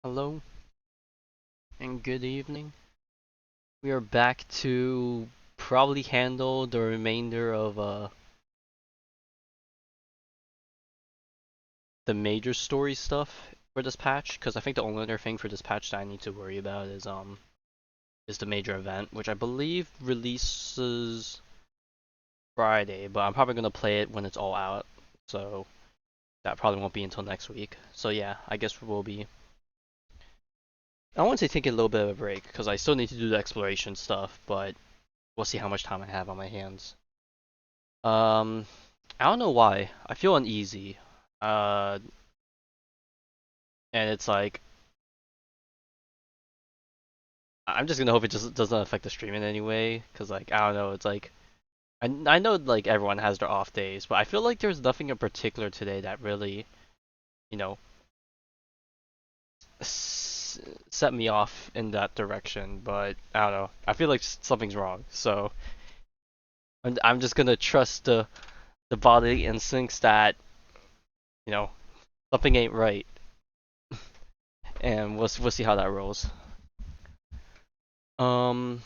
Hello and good evening. We are back to probably handle the remainder of the major story stuff for this patch, because I think the only other thing for this patch that I need to worry about is the major event, which I believe releases Friday, but I'm probably gonna play it when it's all out, so that probably won't be until next week. So yeah, I guess we'll be. I want to say taking a little bit of a break because I still need to do the exploration stuff, but we'll see how much time I have on my hands. Um, I don't know why. I feel uneasy. Uh, and it's like I'm just gonna hope it just doesn't affect the stream in any way, cause like I don't know. It's like I know like everyone has their off days, but I feel like there's nothing in particular today that really, you know, set me off in that direction. But I don't know. I feel like something's wrong. So I'm just gonna trust the bodily instincts that you know something ain't right, and we'll see how that rolls. Um,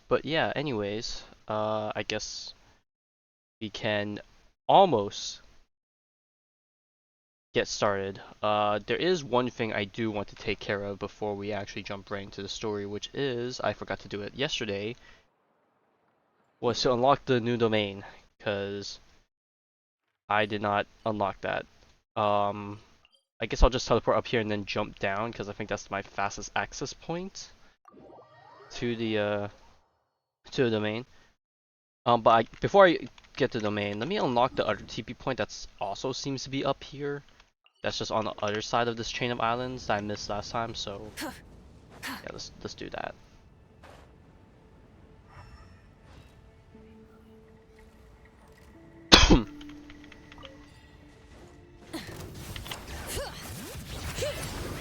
but yeah, anyways, I guess we can almost get started. There is one thing I do want to take care of before we actually jump right into the story, which is, I forgot to do it yesterday, was to unlock the new domain, because I did not unlock that. Um, I guess I'll just teleport up here and then jump down, because I think that's my fastest access point to the domain. But before I get to the domain, let me unlock the other TP point that's also seems to be up here. That's just on the other side of this chain of islands that I missed last time. So yeah, let's do that.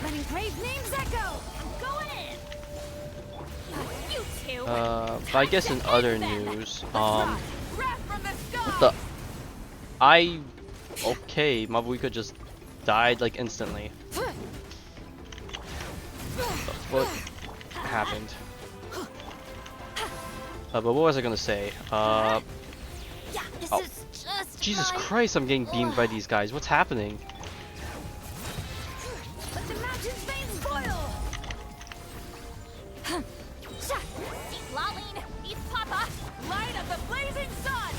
Letting brave names echo. I'm going in. You two. But I guess in other news, Wrath from the what sky. the okay, Mabuika just died like instantly. What happened? But what was I gonna say? Yeah, this Oh, is just Jesus fine. Christ, I'm getting beamed by these guys. What's happening? Let the mountain's veins boil. See, Laline, eat Papa, light of the blazing sun.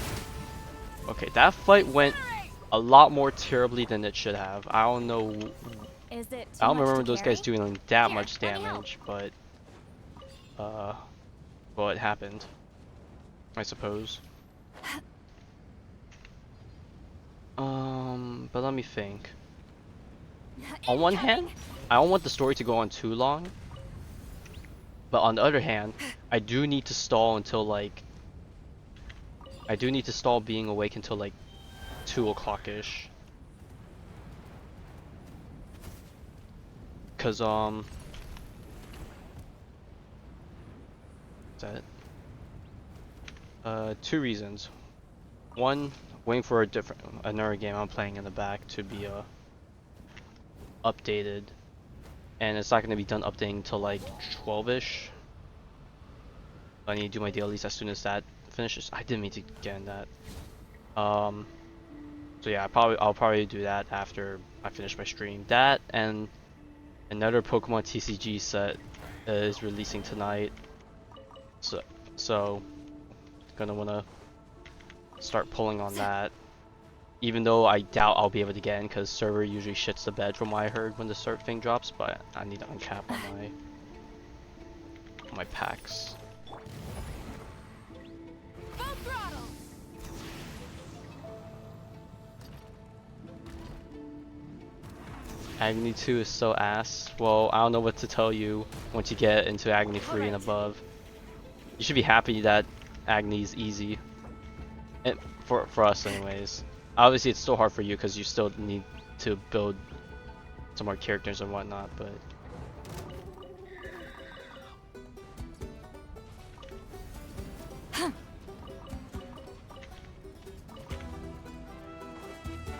Okay, that fight went a lot more terribly than it should have. I don't know. Is it I too don't much to remember those guys carry? doing like that Here, much let me help. damage, but uh, well, it happened, I suppose. But let me think. On one hand, Incoming. I don't want the story to go on too long, but on the other hand, I do need to stall until like I do need to stall being awake until like 2 o'clock ish. Cause is that it? Two reasons. One, waiting for another game I'm playing in the back to be updated, and it's not gonna be done updating till like 12ish. I need to do my dailies as soon as that finishes. I didn't mean to get in that. Um, so yeah, I'll probably do that after I finish my stream. That and another Pokemon TCG set is releasing tonight. So so gonna wanna start pulling on that. Even though I doubt I'll be able to get in because server usually shits the bed from what I heard when the cert thing drops, but I need to uncap on my packs. Full throttle. Agony 2 is so ass. Well, I don't know what to tell you once you get into Agony 3 and Alright. above. You should be happy that Agony is easy. For us anyways. Obviously it's still hard for you because you still need to build some more characters and whatnot, but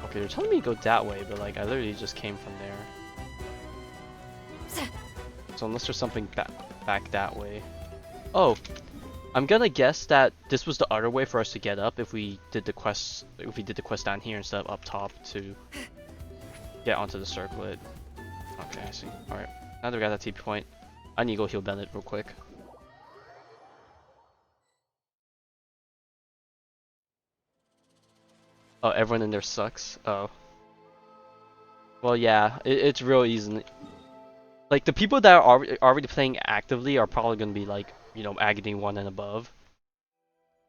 okay, they're telling me to go that way, but like I literally just came from there. So unless there's something back that way. Oh, I'm gonna guess that this was the other way for us to get up if we did the quest down here instead of up top to get onto the circlet. Okay, I see. Alright. Now that we got that TP point, I need to go heal Bennett real quick. Oh, everyone in there sucks? Oh. Well, yeah, it's real easy. Like, the people that are already playing actively are probably gonna be like, you know, Agony 1 and above.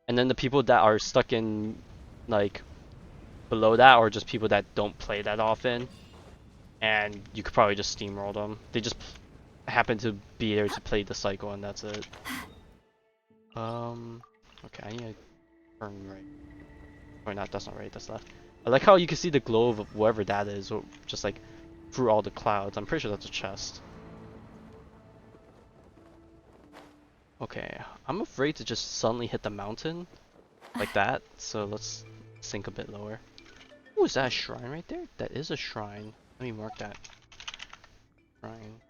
And then the people that are stuck in, like, below that are just people that don't play that often. And you could probably just steamroll them. They just happen to be there to play the cycle and that's it. Okay, I need to turn right. Or not, that's not right, that's left. I like how you can see the glow of whoever that is, or just like through all the clouds. I'm pretty sure that's a chest. Okay, I'm afraid to just suddenly hit the mountain like that, so let's sink a bit lower. Oh, is that a shrine right there? That is a shrine. Let me mark that. Shrine.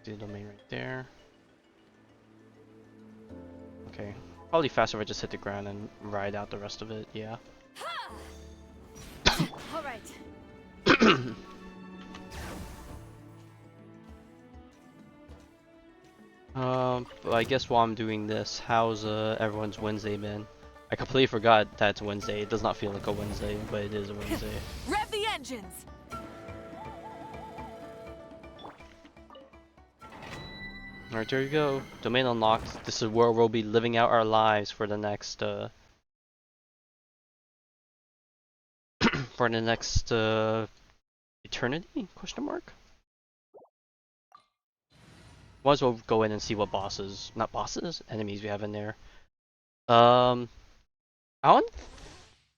See the domain right there. Okay. Probably faster if I just hit the ground and ride out the rest of it, yeah. Alright. But I guess while I'm doing this, how's everyone's Wednesday been? I completely forgot that it's Wednesday. It does not feel like a Wednesday, but it is a Wednesday. Rev the engines! Alright, there you go. Domain unlocked. This is where we'll be living out our lives for the next for the next eternity? Question mark? Might as well go in and see what bosses, not bosses, enemies we have in there. I don't.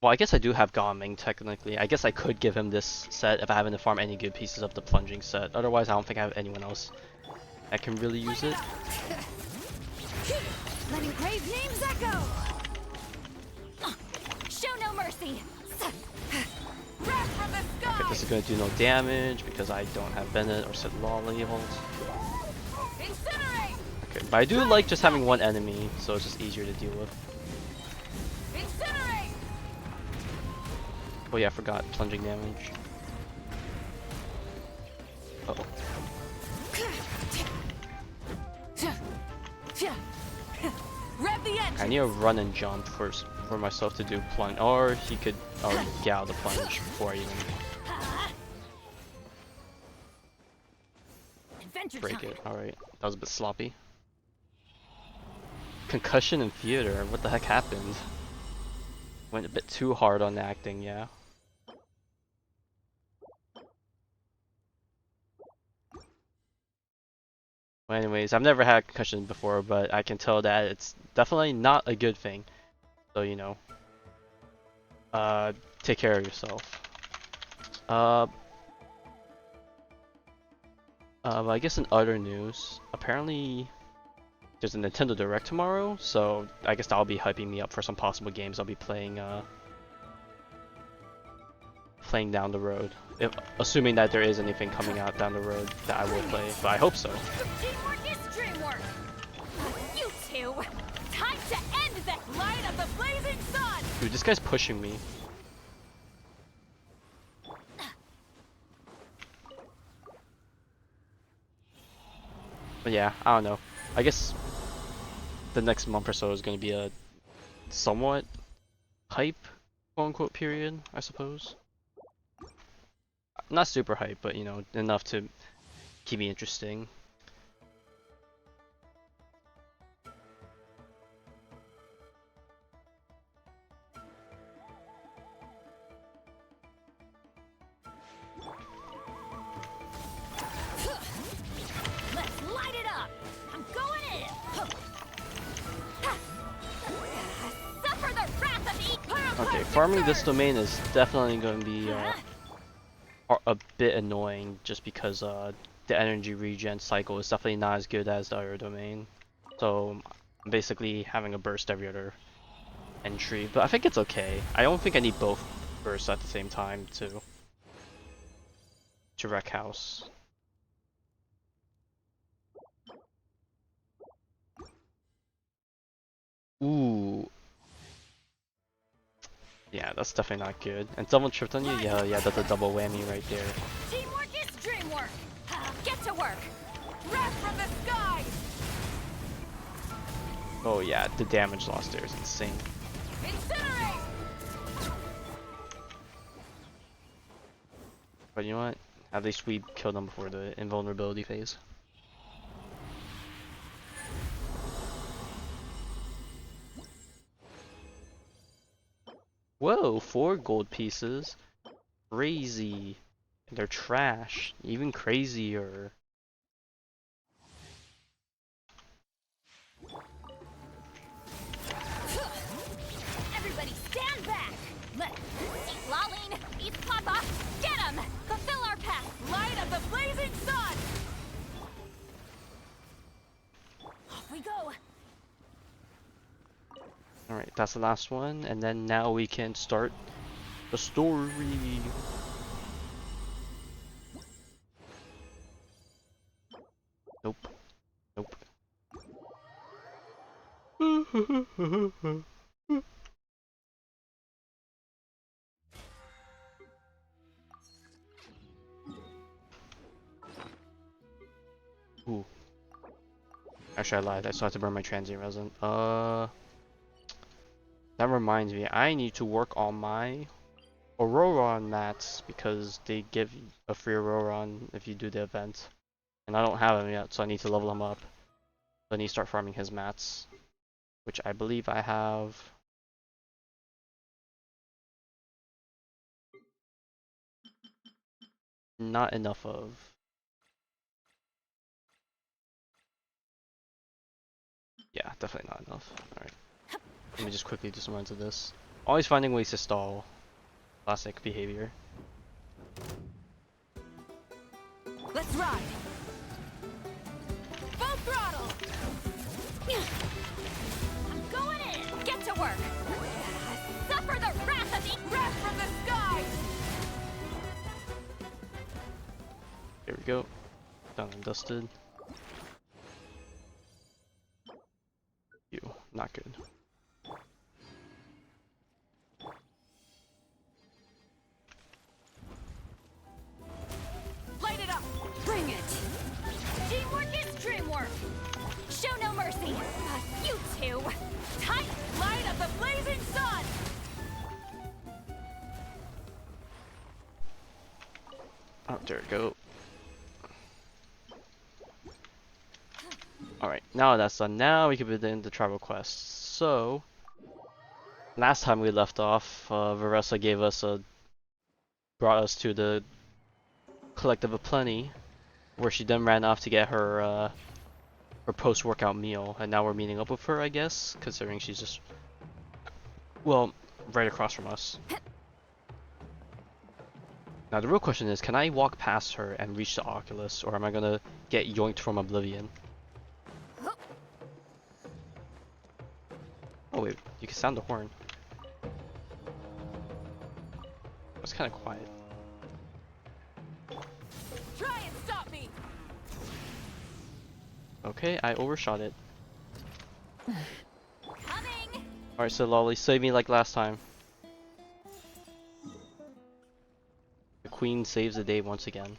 Well, I guess I do have Gaming technically. I guess I could give him this set if I happen to farm any good pieces of the plunging set. Otherwise, I don't think I have anyone else that can really use it. Letting brave names echo! Show no mercy! Wrath from the sky! Okay, this is gonna do no damage because I don't have Bennett or Sid Lolly ult. Incinerate! Okay, but I do like just having one enemy, so it's just easier to deal with. Incinerate! Oh yeah, I forgot plunging damage. Uh oh. Rev the engine! I need to run and jump first for myself to do plunge, or he could already get out the plunge before I even Adventure break time. it. Alright, that was a bit sloppy. Concussion in theater, what the heck happened? Went a bit too hard on the acting, yeah. Well, anyways, I've never had concussion before, but I can tell that it's definitely not a good thing. So, you know, take care of yourself. I guess in other news, apparently there's a Nintendo Direct tomorrow, so I guess that'll be hyping me up for some possible games I'll be playing, playing down the road. Assuming that there is anything coming out down the road that I will play, but I hope so. Teamwork is dreamwork! You two! Time to end the light of the blazing sun! Dude, this guy's pushing me. But yeah, I don't know. I guess the next month or so is going to be a somewhat hype, quote-unquote, period, I suppose. Not super hype, but you know, enough to keep me interesting. Let's light it up! I'm going in! Suffer the wrath of Okay, farming this domain is definitely going to be a bit annoying just because the energy regen cycle is definitely not as good as the other domain. So I'm basically having a burst every other entry, but I think it's okay. I don't think I need both bursts at the same time to wreck house. Ooh. Yeah, that's definitely not good. And double tripped on you? Yeah, that's a double whammy right there. Teamwork is dreamwork. Get to work. Wrath from the skies. Oh yeah, the damage loss there is insane. Incinerate. But you know what? At least we killed them before the invulnerability phase. Whoa, 4 gold pieces. Crazy. And they're trash. Even crazier. Everybody stand back. Let's eat Laline, eat Papa. Get him. Fulfill our path. Light of the blazing sun. Off we go. Alright, that's the last one. And then now we can start the story. Nope. Nope. Ooh. Actually, I lied. I still have to burn my transient resin. That reminds me. I need to work on my Auroron mats because they give a free Auroron if you do the event. And I don't have them yet, so I need to level them up. So I need to start farming his mats, which I believe I have. Not enough of. Yeah, definitely not enough. Alright. Let me just quickly do some runs of this. Always finding ways to stall. Classic behavior. Let's ride. Full throttle. I'm going in. Get to work. Suffer the wrath of the wrath from the skies. There we go. Done and dusted. You, not good. Light it up. Bring it. Teamwork is dreamwork. Show no mercy. You two. Tight light of the blazing sun. Oh, there we go. Alright, now that's done. Now we can begin the travel quests. So, last time we left off, Varesa brought us to the Collective of Plenty, where she then ran off to get her post-workout meal, and now we're meeting up with her, I guess, considering she's just, well, right across from us. Now the real question is, can I walk past her and reach the Oculus, or am I gonna get yoinked from Oblivion? Oh wait, you can sound the horn. It's kind of quiet. Try and stop me. Okay, I overshot it. Coming. Alright, so Lolly, save me like last time. The Queen saves the day once again.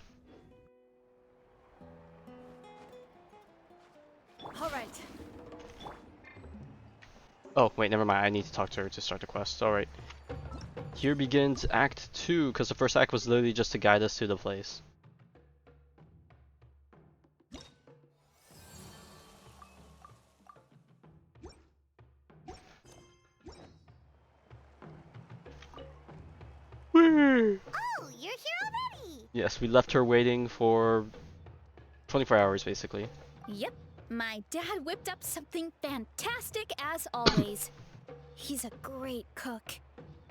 All right. Oh, wait, never mind. I need to talk to her to start the quest. Alright. Here begins Act 2, because the first act was literally just to guide us to the place. Whee! Oh, you're here already. Yes, we left her waiting for 24 hours, basically. Yep, my dad whipped up something fantastic as always. He's a great cook.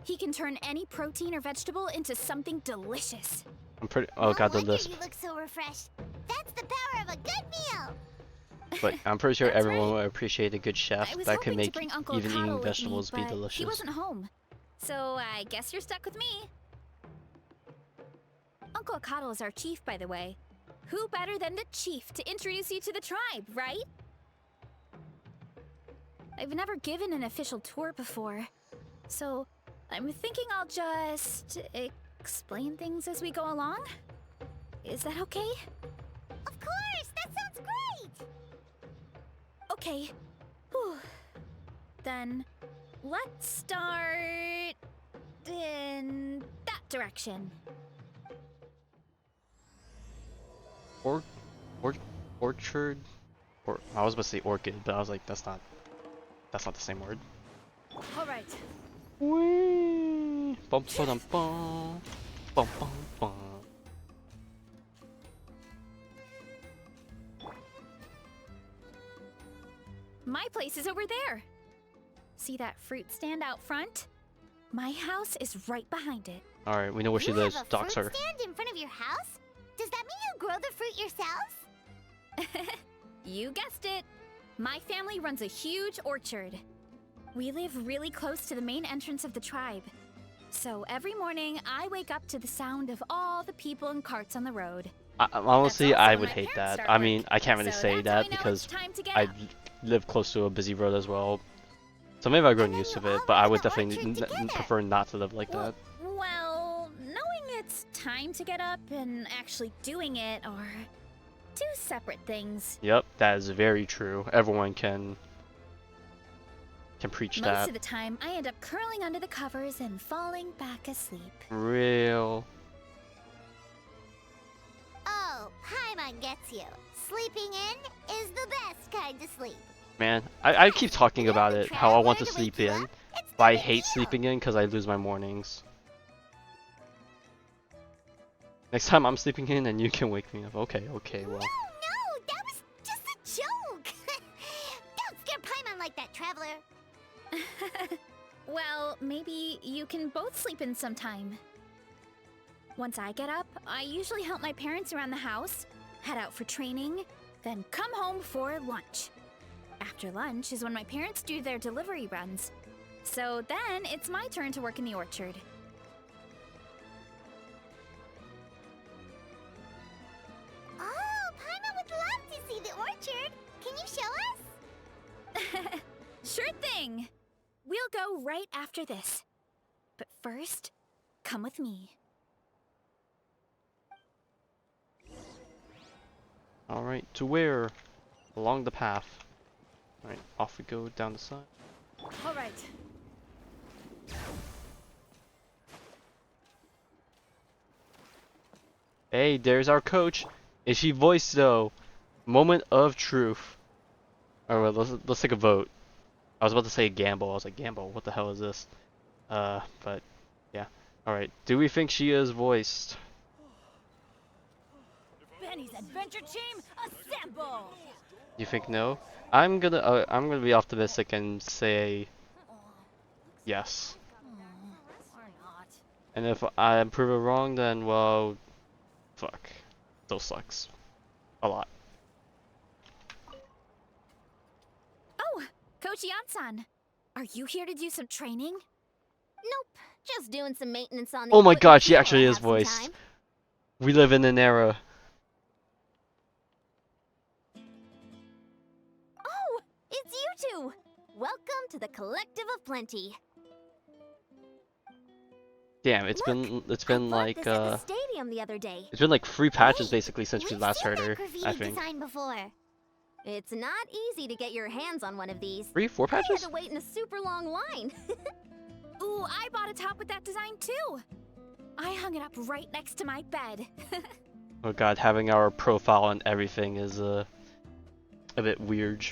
He can turn any protein or vegetable into something delicious. I'm pretty. Oh god, the wonder lisp. you look so refreshed. That's the power of a good meal. But I'm pretty sure That's everyone right. would appreciate a good chef I was that can hoping to make bring Uncle even Cottle eating with me, vegetables be but delicious. he wasn't home. So I guess you're stuck with me. Uncle Cottle is our chief, by the way. Who better than the chief to introduce you to the tribe, right? I've never given an official tour before, so I'm thinking I'll just explain things as we go along. Is that okay? Of course, that sounds great! Okay. Whew. Then let's start in that direction. Or, orchard, or I was about to say orchid, but I was like, that's not the same word. All right. Whee! Bum ba dum bum. Bum bum bum. My place is over there. See that fruit stand out front? My house is right behind it. Alright, we know where she You lives. have a Docs fruit her. stand in front of your house? Does that mean you grow the fruit yourselves? You guessed it. My family runs a huge orchard. We live really close to the main entrance of the tribe. So every morning, I wake up to the sound of all the people and carts on the road. Honestly, also I when would my hate parents that. start I mean, work. I can't really So say that's how I that know because it's time to get I up. live close to a busy road as well. So maybe I've grown And then used to you it, all but I live in would the definitely orchard together. prefer not to live like that. Well, knowing it's time to get up and actually doing it are two separate things. Yep, that is very true. Everyone can preach Most that. of the time, I end up curling under the covers and falling back asleep. Real. Oh, Paimon gets you. Sleeping in is the best kind of sleep. Man, I keep talking You about have a it, how I want to traveler to sleep wake you in, up? It's but no I big hate deal. sleeping in because I lose my mornings. Next time I'm sleeping in and you can wake me up. Okay, well. No, that was just a joke. Don't scare Paimon like that, traveler. Well, maybe you can both sleep in sometime. Once I get up, I usually help my parents around the house, head out for training, then come home for lunch. After lunch is when my parents do their delivery runs. So then it's my turn to work in the orchard. Oh, Paimon would love to see the orchard. Can you show us? Sure thing! We'll go right after this. But first, come with me. Alright, to where? Along the path. Alright, off we go down the side. All right. Hey, there's our coach. Is she voiced though? Moment of truth. Alright, let's take a vote. I was about to say gamble. I was like, gamble, what the hell is this? But yeah. Alright, do we think she is voiced? Benny's adventure team, assemble! You think no? I'm gonna be optimistic and say yes. Or not. And if I prove it wrong, then well, fuck. Still sucks. A lot. Oh, Coach Yansan, are you here to do some training? Nope, just doing some maintenance on the Oh my equipment god, she till I actually is have some voiced. time. We live in an era. Oh, it's you two! Welcome to the Collective of Plenty. Damn, it's Look, been I bought like this at the stadium the other day. it's been like 3 patches Hey, basically since we We've last seen heard that her, graffiti I think. design before. It's not easy to get your hands on one of these. 3, 4 I had patches? to wait in a super long line. Ooh, I bought a top with that design too. I hung it up right next to my bed. Oh god, having our profile and everything is a bit weird.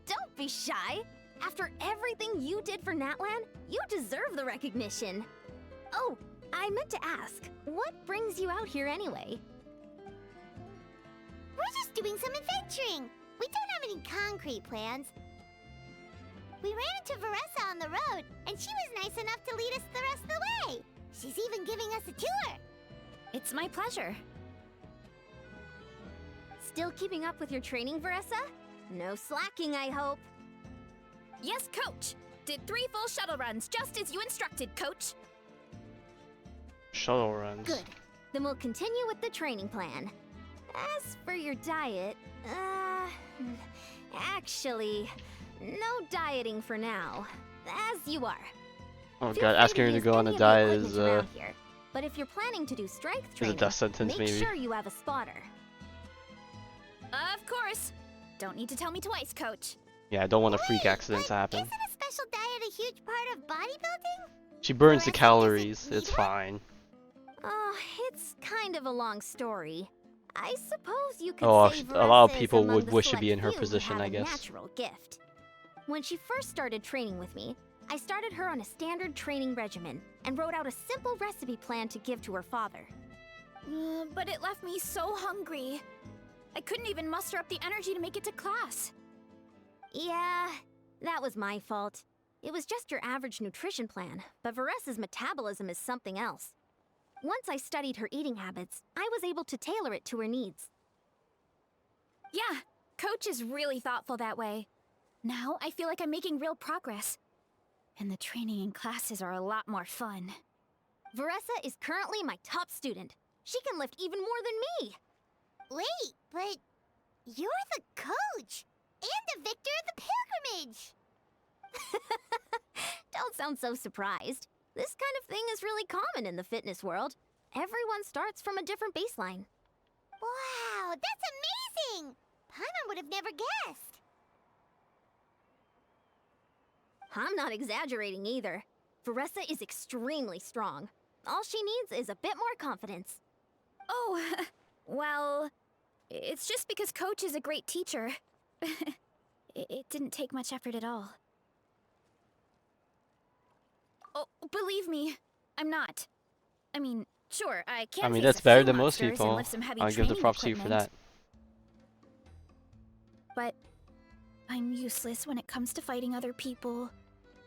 Don't be shy. After everything you did for Natlan, you deserve the recognition. Oh, I meant to ask, what brings you out here anyway? We're just doing some adventuring. We don't have any concrete plans. We ran into Varesa on the road, and she was nice enough to lead us the rest of the way. She's even giving us a tour. It's my pleasure. Still keeping up with your training, Varesa? No slacking, I hope. Yes, Coach! Did 3 full shuttle runs, just as you instructed, Coach. Shuttle runs. Good. Then we'll continue with the training plan. As for your diet, actually, no dieting for now. As you are. Oh Feel god, free asking to her to use go on any a of the diet equipment is around here. But if you're planning to do strength a training, death sentence make maybe. sure you have a spotter. Of course. Don't need to tell me twice, Coach. Yeah, I don't want a freak accident to happen. Isn't a special diet a huge part of bodybuilding? She burns the Varesa calories, doesn't it's need one? fine. Oh, it's kind of a long story. I suppose you could Oh, say a lot of Varesa is people among would the wish to select be in her few who position, have I a guess. natural gift. When she first started training with me, I started her on a standard training regimen and wrote out a simple recipe plan to give to her father. But it left me so hungry. I couldn't even muster up the energy to make it to class. Yeah, that was my fault. It was just your average nutrition plan, but Varesa's metabolism is something else. Once I studied her eating habits, I was able to tailor it to her needs. Yeah, Coach is really thoughtful that way. Now I feel like I'm making real progress. And the training and classes are a lot more fun. Varesa is currently my top student. She can lift even more than me. Wait, but you're the coach and the victor of the pilgrimage. Don't sound so surprised. This kind of thing is really common in the fitness world. Everyone starts from a different baseline. Wow, that's amazing! Paimon would have never guessed. I'm not exaggerating either. Varesa is extremely strong. All she needs is a bit more confidence. Oh, well, it's just because Coach is a great teacher. It didn't take much effort at all. Oh, believe me, I'm not. I mean, sure, I can I mean, face that's a better few than most monsters and people. lift some heavy I'll give the training props to you for equipment, that. But I'm useless when it comes to fighting other people.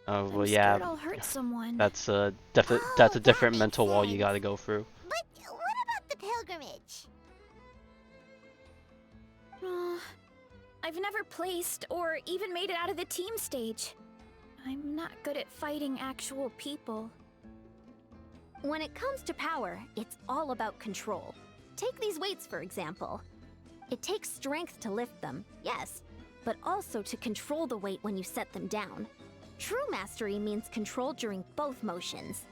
Oh, I'm well, scared yeah, I'll hurt someone. that's a that's a that different makes mental wall you sense. gotta go through. But what about the pilgrimage? I've never placed or even made it out of the team stage. I'm not good at fighting actual people. When it comes to power, it's all about control. Take these weights, for example. It takes strength to lift them, yes, but also to control the weight when you set them down. True mastery means control during both motions.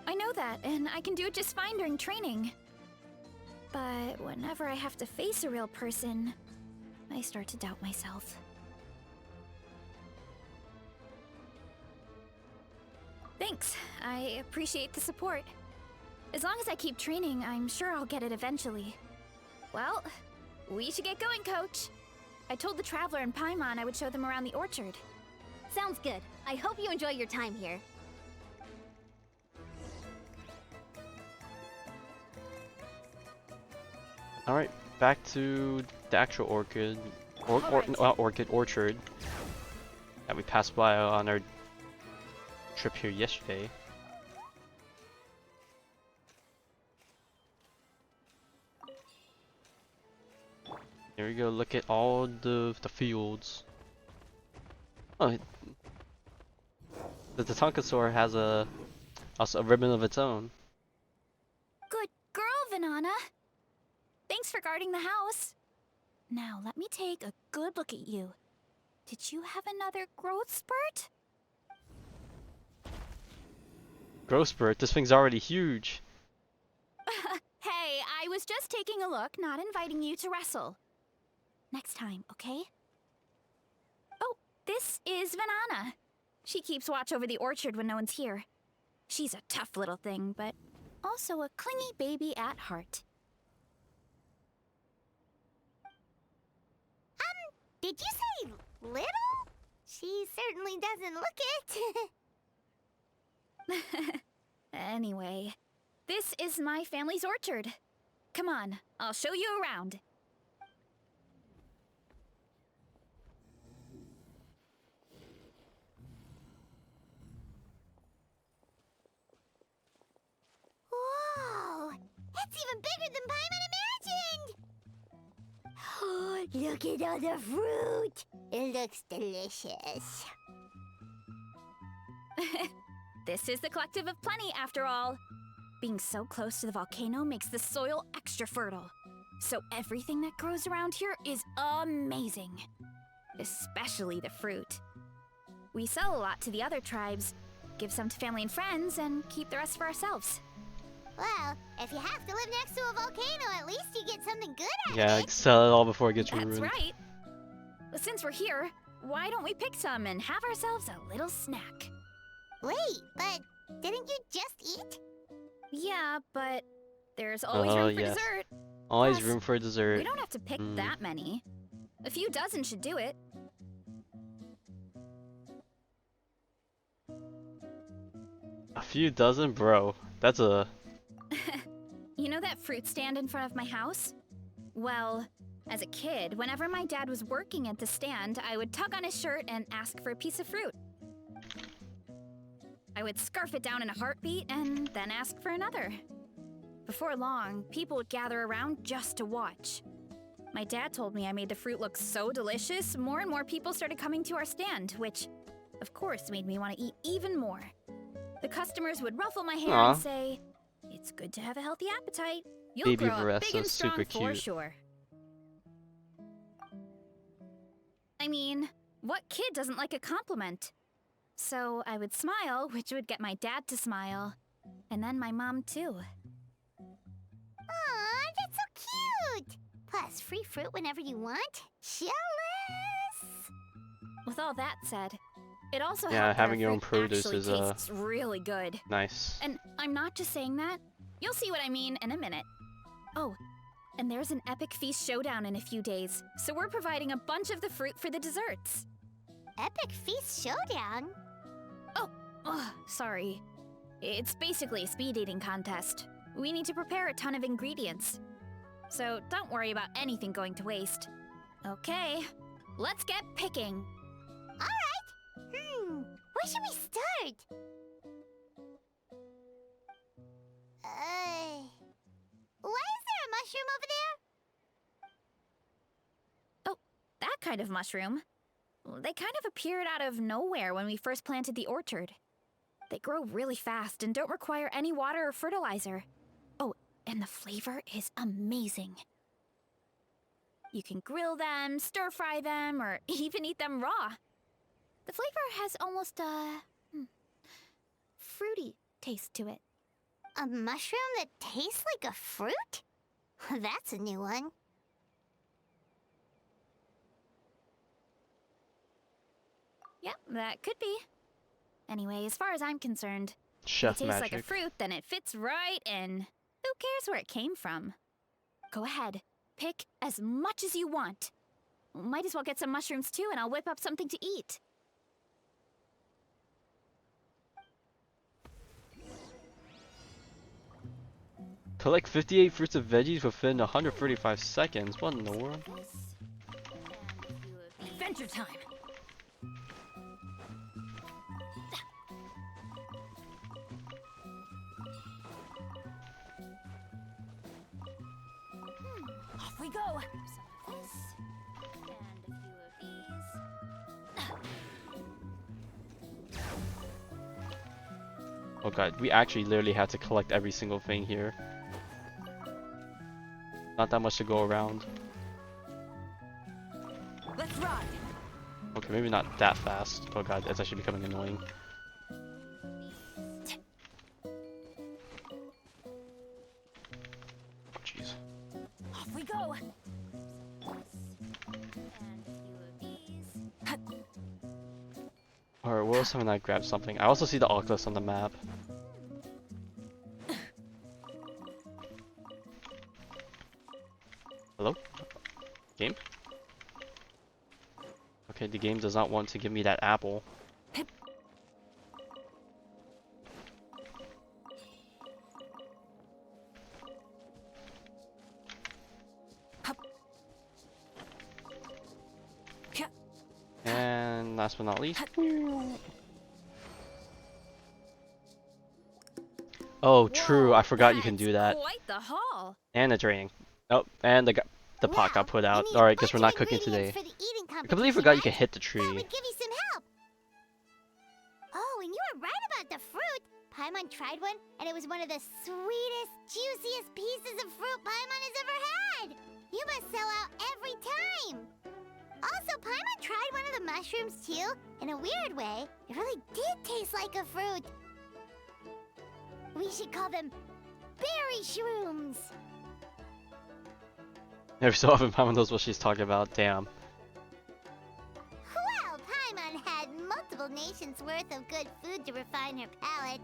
I know that, and I can do it just fine during training. But whenever I have to face a real person, I start to doubt myself. Thanks. I appreciate the support. As long as I keep training, I'm sure I'll get it eventually. Well, we should get going, Coach. I told the Traveler and Paimon I would show them around the orchard. Sounds good. I hope you enjoy your time here. Alright, back to the actual orchid. Orchard that we passed by on our trip here yesterday. Here we go, look at all the fields. Oh, the Tatankasaur has also a ribbon of its own. Good girl, Vanana. Thanks for guarding the house. Now, let me take a good look at you. Did you have another growth spurt? Growth spurt, this thing's already huge. Hey, I was just taking a look, not inviting you to wrestle. Next time, okay? Oh, this is Vanana. She keeps watch over the orchard when no one's here. She's a tough little thing, but also a clingy baby at heart. Did you say little? She certainly doesn't look it. Anyway, this is my family's orchard. Come on, I'll show you around. Whoa! That's even bigger than Paimon imagined! Look at all the fruit. It looks delicious. This is the Collective of Plenty, after all. Being so close to the volcano makes the soil extra fertile. So everything that grows around here is amazing. Especially the fruit. We sell a lot to the other tribes, give some to family and friends, and keep the rest for ourselves. Well, if you have to live next to a volcano, at least you get something good out Yeah, of it. sell it all before it gets That's ruined. right. Since we're here, why don't we pick some and have ourselves a little snack? Wait, but didn't you just eat? Yeah, but there's always Oh, room for yes. dessert. Always Plus, room for dessert. We don't have to pick that many. A few dozen should do it. A few dozen, bro. That's a. You know that fruit stand in front of my house? Well, as a kid, whenever my dad was working at the stand, I would tug on his shirt and ask for a piece of fruit. I would scarf it down in a heartbeat and then ask for another. Before long, people would gather around just to watch. My dad told me I made the fruit look so delicious, more and more people started coming to our stand, which, of course, made me want to eat even more. The customers would ruffle my hair Aw. and say, "It's good to have a healthy appetite. You'll Baby grow up big Varesa, and strong super for cute. sure." I mean, what kid doesn't like a compliment? So I would smile, which would get my dad to smile. And then my mom, too. Aw, that's so cute. Plus, free fruit whenever you want. Jealous. With all that said, it also Yeah, helped that having our your own fruit produce actually is, tastes really good. Nice. And I'm not just saying that. You'll see what I mean in a minute. Oh, and there's an epic feast showdown in a few days, so we're providing a bunch of the fruit for the desserts. Epic Feast Showdown? Oh, sorry. It's basically a speed eating contest. We need to prepare a ton of ingredients. So don't worry about anything going to waste. Okay, let's get picking. Alright. Where should we start? Why is there a mushroom over there? Oh, that kind of mushroom. They kind of appeared out of nowhere when we first planted the orchard. They grow really fast and don't require any water or fertilizer. Oh, and the flavor is amazing. You can grill them, stir-fry them, or even eat them raw. The flavor has almost a fruity taste to it. A mushroom that tastes like a fruit? That's a new one. Yep, that could be. Anyway, as far as I'm concerned, Chef if it tastes magic. like a fruit, then it fits right in. Who cares where it came from? Go ahead, pick as much as you want. Might as well get some mushrooms too, and I'll whip up something to eat. Collect 58 fruits and veggies within 135 seconds. What in the world? Adventure time! Off we go! Some of this, and a few of these. Oh god, we actually literally had to collect every single thing here. Not that much to go around. Let's ride! Okay, maybe not that fast. Oh god, that's actually becoming annoying. Oh jeez. Off we go! Alright, what else haven't I grabbed something? I also see the Oculus on the map. Hello? Game? Okay, the game does not want to give me that apple. And last but not least. Oh, true. I forgot you can do that. Quite the haul. And the training. Oh, and the the pot got Well, put you out. need a Alright, guess we're bunch not of cooking ingredients today. for the eating I completely competition, forgot you right? can hit the Thought tree. we'd give you some help. Oh, and you were right about the fruit. Paimon tried one, and it was one of the sweetest, juiciest pieces of fruit Paimon has ever had. You must sell out every time. Also, Paimon tried one of the mushrooms too. In a weird way, it really did taste like a fruit. We should call them berry shrooms. Every so often, Mama knows what she's talking about. Damn. Well, Paimon had multiple nations worth of good food to refine her palate.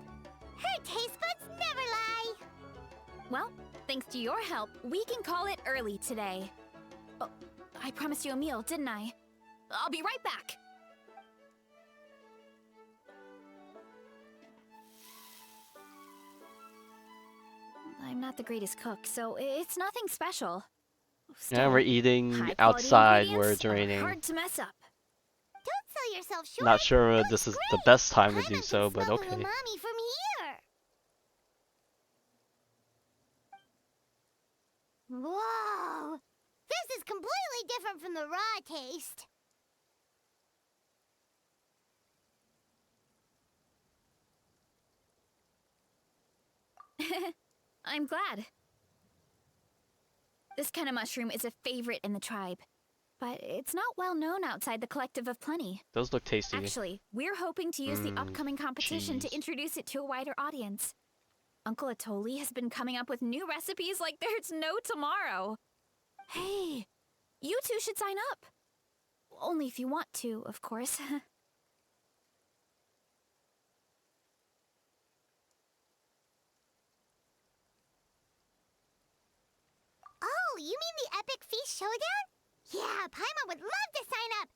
Her taste buds never lie. Well, thanks to your help, we can call it early today. Oh, I promised you a meal, didn't I? I'll be right back. I'm not the greatest cook, so it's nothing special. Yeah, Still, we're eating high-quality outside where ingredients it's are raining. hard to mess up. Don't sell yourself short. Not sure Looks this is the great. best time to Paimon do can so, but smell the okay. umami from here. Whoa! This is completely different from the raw taste. I'm glad. This kind of mushroom is a favorite in the tribe, but it's not well known outside the Collective of Plenty. Those look tasty. Actually, we're hoping to use the upcoming competition cheese. to introduce it to a wider audience. Uncle Atoli has been coming up with new recipes like there's no tomorrow. Hey, you two should sign up. Only if you want to, of course. Oh, you mean the Epic Feast Showdown? Yeah, Paimon would love to sign up.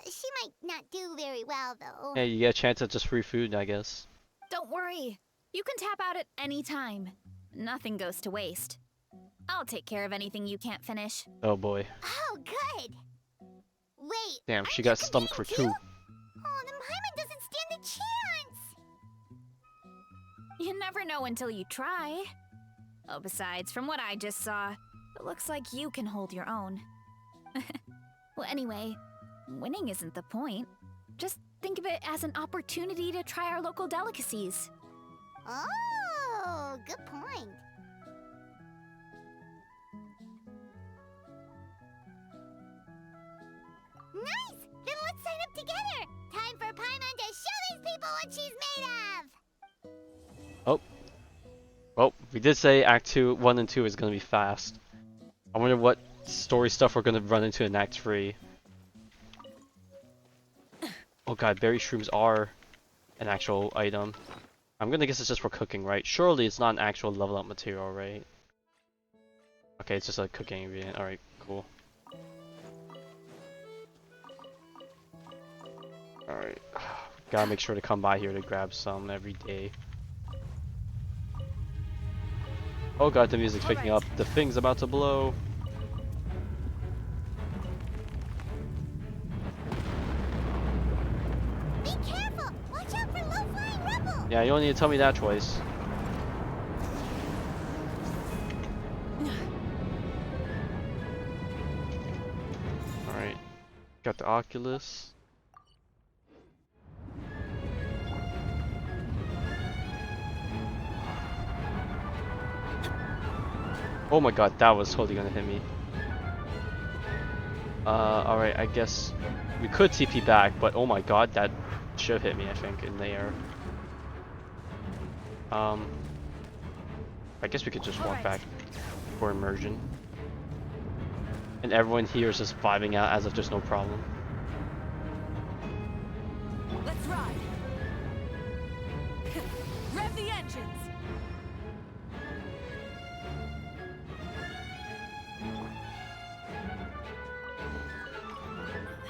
She might not do very well, though. Hey, you get a chance at just free food, I guess. Don't worry. You can tap out at any time. Nothing goes to waste. I'll take care of anything you can't finish. Oh boy. Oh, good. Wait. Damn, aren't she you got stomach for competing two. too? Oh, then Paimon doesn't stand a chance. You never know until you try. Oh, besides, from what I just saw, it looks like you can hold your own. Well, anyway, winning isn't the point. Just think of it as an opportunity to try our local delicacies. Oh, good point. Nice! Then let's sign up together! Time for Paimon to show these people what she's made of! Well, we did say Act 2, 1 and 2 is gonna be fast. I wonder what story stuff we're gonna run into in Act 3. Oh god, berry shrooms are an actual item. I'm gonna guess it's just for cooking, right? Surely it's not an actual level up material, right? Okay, it's just a cooking ingredient. Alright, cool. Alright. Gotta make sure to come by here to grab some every day. Oh god, the music's picking up. The thing's about to blow. Be careful! Watch out for low-flying rubble! Yeah, you only need to tell me that twice. Alright. Got the Oculus. Oh my god, that was totally gonna hit me. Alright, I guess we could TP back, but oh my god, that should hit me, I think, in the air. I guess we could just walk back for immersion. And everyone here is just vibing out as if there's no problem. Let's ride. Rev the engines.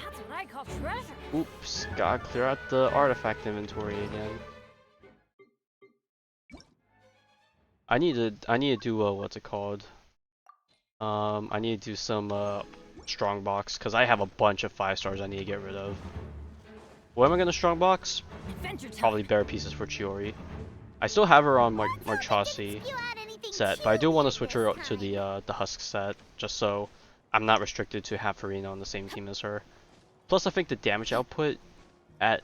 That's what I call treasure. Oops, gotta clear out the artifact inventory again. I need to do what's it called? I need to do some strong box because I have a bunch of 5 stars I need to get rid of. What am I gonna strong box? Adventure time. Probably better pieces for Chiori. I still have her on Marchasi set, but I do want to switch her up to the husk set just so I'm not restricted to have Farina on the same team as her. Plus, I think the damage output at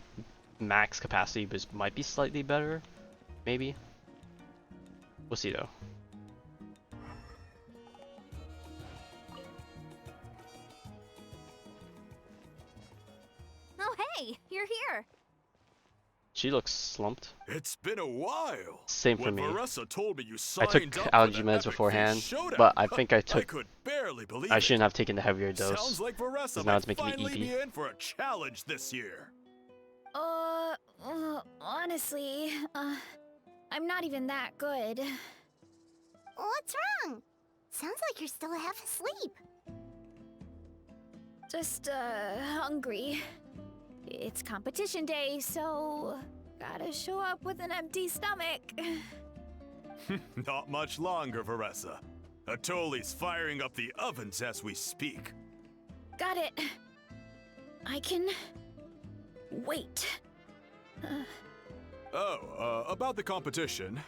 max capacity might be slightly better. Maybe. We'll see though. Oh, hey, you're here. She looks slumped. It's been a while. Same for When me. Varesa told me you I signed took up for allergy the meds epic beforehand, fish showdown. but I think I I took. could barely believe I it. shouldn't have taken the heavier dose. Sounds like Varesa now might it's making me finally eepy. be in for a challenge this year. Honestly, I'm not even that good. What's wrong? Sounds like you're still half asleep. Just, hungry. It's competition day, so gotta show up with an empty stomach. Not much longer, Varesa. Atoli's firing up the ovens as we speak. Got it. I can wait. About the competition.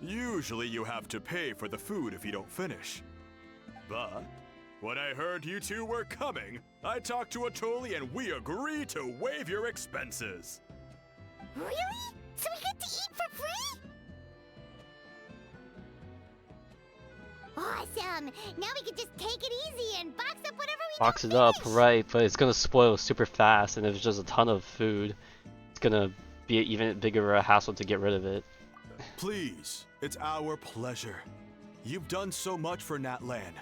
Usually you have to pay for the food if you don't finish. But when I heard you two were coming, I talked to Atoli and we agreed to waive your expenses. Really? So we get to eat for free? Awesome! Now we can just take it easy and box up whatever we Box don't it up, finish. right? But it's gonna spoil super fast, and if there's just a ton of food, it's gonna be an even bigger a hassle to get rid of it. Please, it's our pleasure. You've done so much for Natlan.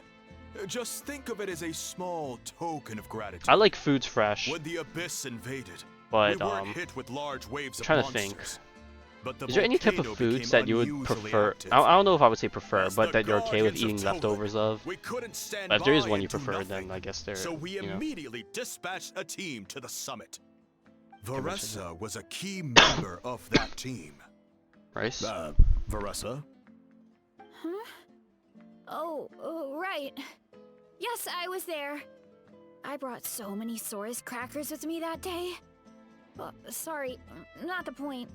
Just think of it as a small token of gratitude. I like foods fresh, When the Abyss invaded, but we weren't hit with large waves of trying to monsters. think. But the Is there any type of volcano foods became that you would unusually prefer? active. I don't know if I would say prefer, As but the that you're okay with guardians eating of Toland, leftovers of. we couldn't stand But if there is by one you and do prefer, then nothing. I guess there. So we you know. immediately dispatched a team to the summit. Varesa was a key member of that team. Rice. Varesa? Huh? Oh, right. Yes, I was there. I brought so many Saurus crackers with me that day. Sorry, not the point.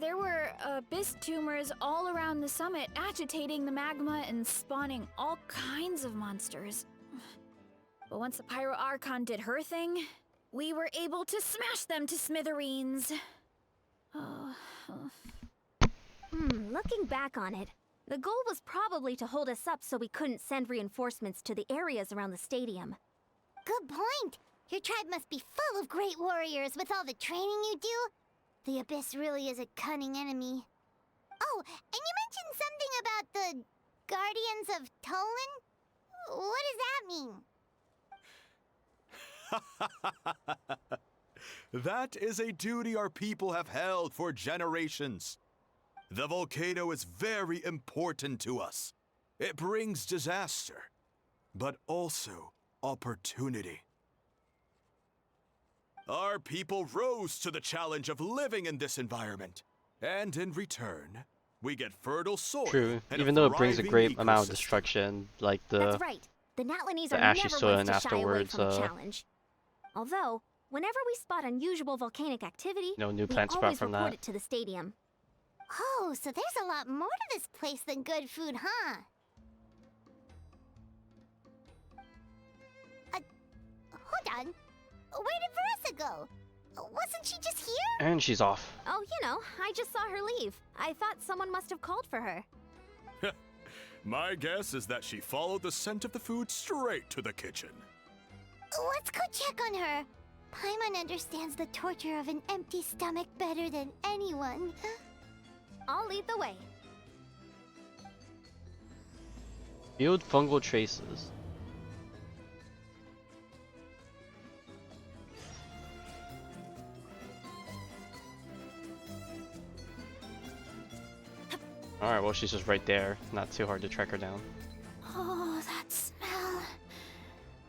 There were abyss tumors all around the summit, agitating the magma and spawning all kinds of monsters. But once the Pyro Archon did her thing, we were able to smash them to smithereens. Looking back on it, the goal was probably to hold us up so we couldn't send reinforcements to the areas around the stadium. Good point. Your tribe must be full of great warriors with all the training you do. The Abyss really is a cunning enemy. Oh, and you mentioned something about the Guardians of Toland? What does that mean? That is a duty our people have held for generations. The volcano is very important to us. It brings disaster, but also opportunity. Our people rose to the challenge of living in this environment, and in return, we get fertile soil. True. And Even though it brings a thriving great amount of ecosystem. destruction, like That's the right. The Natlanese the are ashy never soil ones and to shy away afterwards, from a challenge. Although, whenever we spot unusual volcanic activity, new we plant sprout always from report that. it to the stadium. Oh, so there's a lot more to this place than good food, huh? Hold on. Where did Varesa go? Wasn't she just here? And she's off. Oh, I just saw her leave. I thought someone must have called for her. My guess is that she followed the scent of the food straight to the kitchen. Let's go check on her. Paimon understands the torture of an empty stomach better than anyone. I'll lead the way. Field fungal traces. Alright, well she's just right there. Not too hard to track her down. Oh, that smell.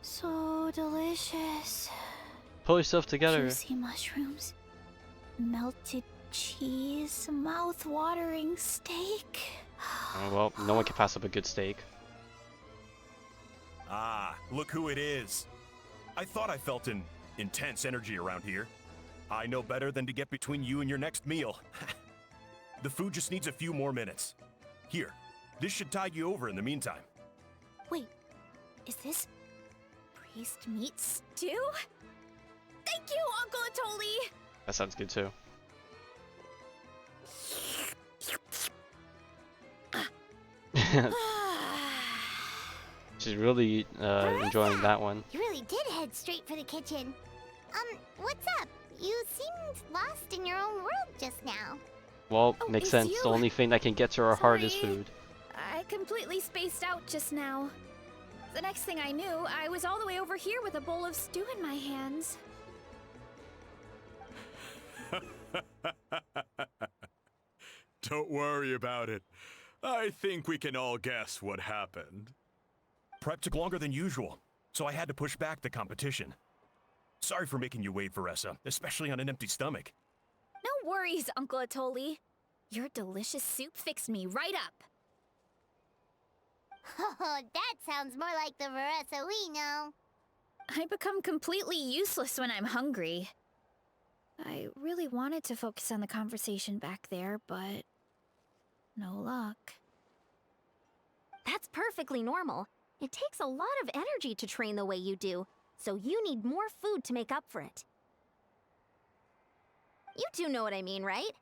So delicious. Pull yourself together. Juicy mushrooms, melted cheese, mouth-watering steak. Oh, well, no one can pass up a good steak. Ah, look who it is. I thought I felt an intense energy around here. I know better than to get between you and your next meal. The food just needs a few more minutes. Here, this should tide you over in the meantime. Wait, Is this priest meat stew? Thank you, Uncle Atoli! That sounds good too. She's really enjoying that one. You really did head straight for the kitchen. What's up? You seemed lost in your own world just now. Well, Oh, makes it's sense. you. The only thing that can get to her heart is Sorry. food. I completely spaced out just now. The next thing I knew, I was all the way over here with a bowl of stew in my hands. Don't worry about it. I think we can all guess what happened. Prep took longer than usual, so I had to push back the competition. Sorry for making you wait, Varesa, especially on an empty stomach. No worries, Uncle Atoli. Your delicious soup fixed me right up. Oh, that sounds more like the Varesa we know. I become completely useless when I'm hungry. I really wanted to focus on the conversation back there, but no luck. That's perfectly normal. It takes a lot of energy to train the way you do, so you need more food to make up for it. You two know what I mean, right?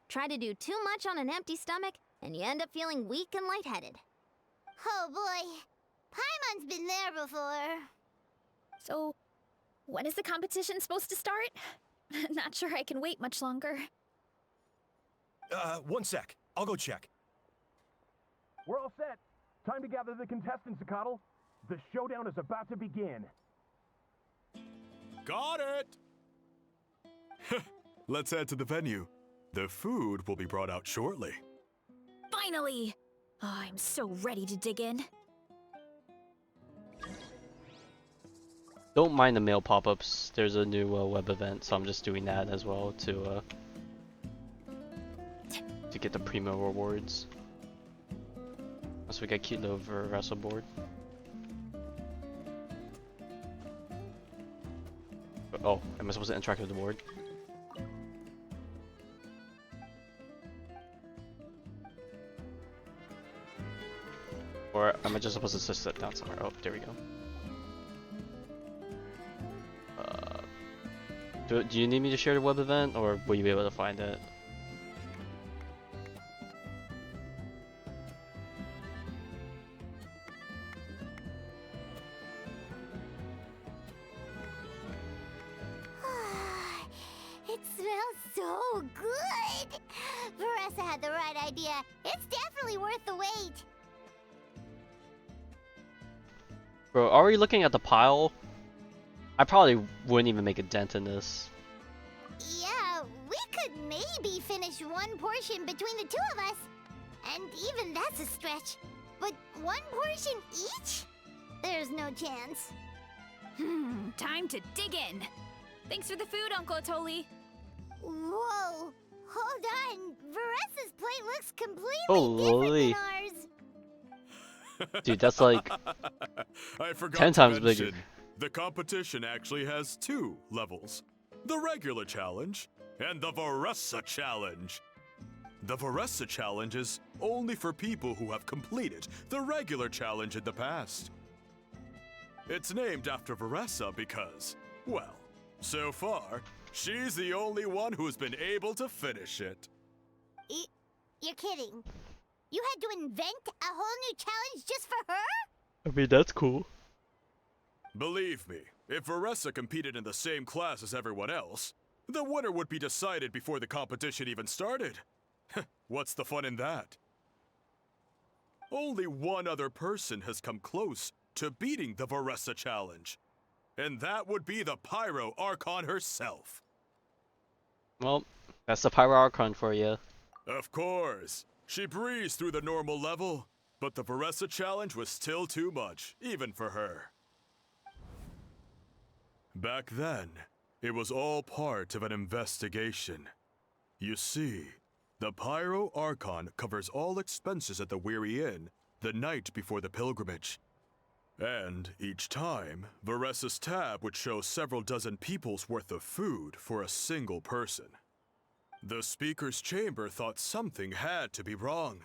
Try to do too much on an empty stomach, and you end up feeling weak and lightheaded. Oh boy, Paimon's been there before. So, when is the competition supposed to start? Not sure I can wait much longer. One sec. I'll go check. We're all set. Time to gather the contestants, Zakatl. The showdown is about to begin. Got it! Let's head to the venue. The food will be brought out shortly. Finally! Oh, I'm so ready to dig in. Don't mind the mail pop-ups. There's a new web event, so I'm just doing that as well to get the primo rewards. Once we get cute little Varesa board. Oh, am I supposed to interact with the board? Or am I just supposed to just sit down somewhere? Oh, there we go. Do you need me to share the web event, or will you be able to find it? It smells so good. Varesa had the right idea. It's definitely worth the wait. Bro, are we looking at the pile? I probably wouldn't even make a dent in this. Yeah, we could maybe finish one portion between the two of us. And even that's a stretch. But one portion each? There's no chance. Time to dig in. Thanks for the food, Uncle Atoli. Whoa! Hold on. Varesa's plate looks completely Holy. different than ours. Dude, that's like I forgot 10 to times mention, bigger. the competition actually has 2 levels. The regular challenge and the Varesa challenge. The Varesa challenge is only for people who have completed the regular challenge in the past. It's named after Varesa because, well, so far, she's the only one who's been able to finish it. You're kidding. You had to invent a whole new challenge just for her? I mean, that's cool. Believe me, if Varesa competed in the same class as everyone else, the winner would be decided before the competition even started. What's the fun in that? Only one other person has come close to beating the Varesa challenge, and that would be the Pyro Archon herself. Well, that's the Pyro Archon for you. Of course, she breezed through the normal level, but the Varesa challenge was still too much, even for her. Back then, it was all part of an investigation. You see, the Pyro Archon covers all expenses at the Weary Inn the night before the pilgrimage. And each time, Varesa's tab would show several dozen people's worth of food for a single person. The speaker's chamber thought something had to be wrong.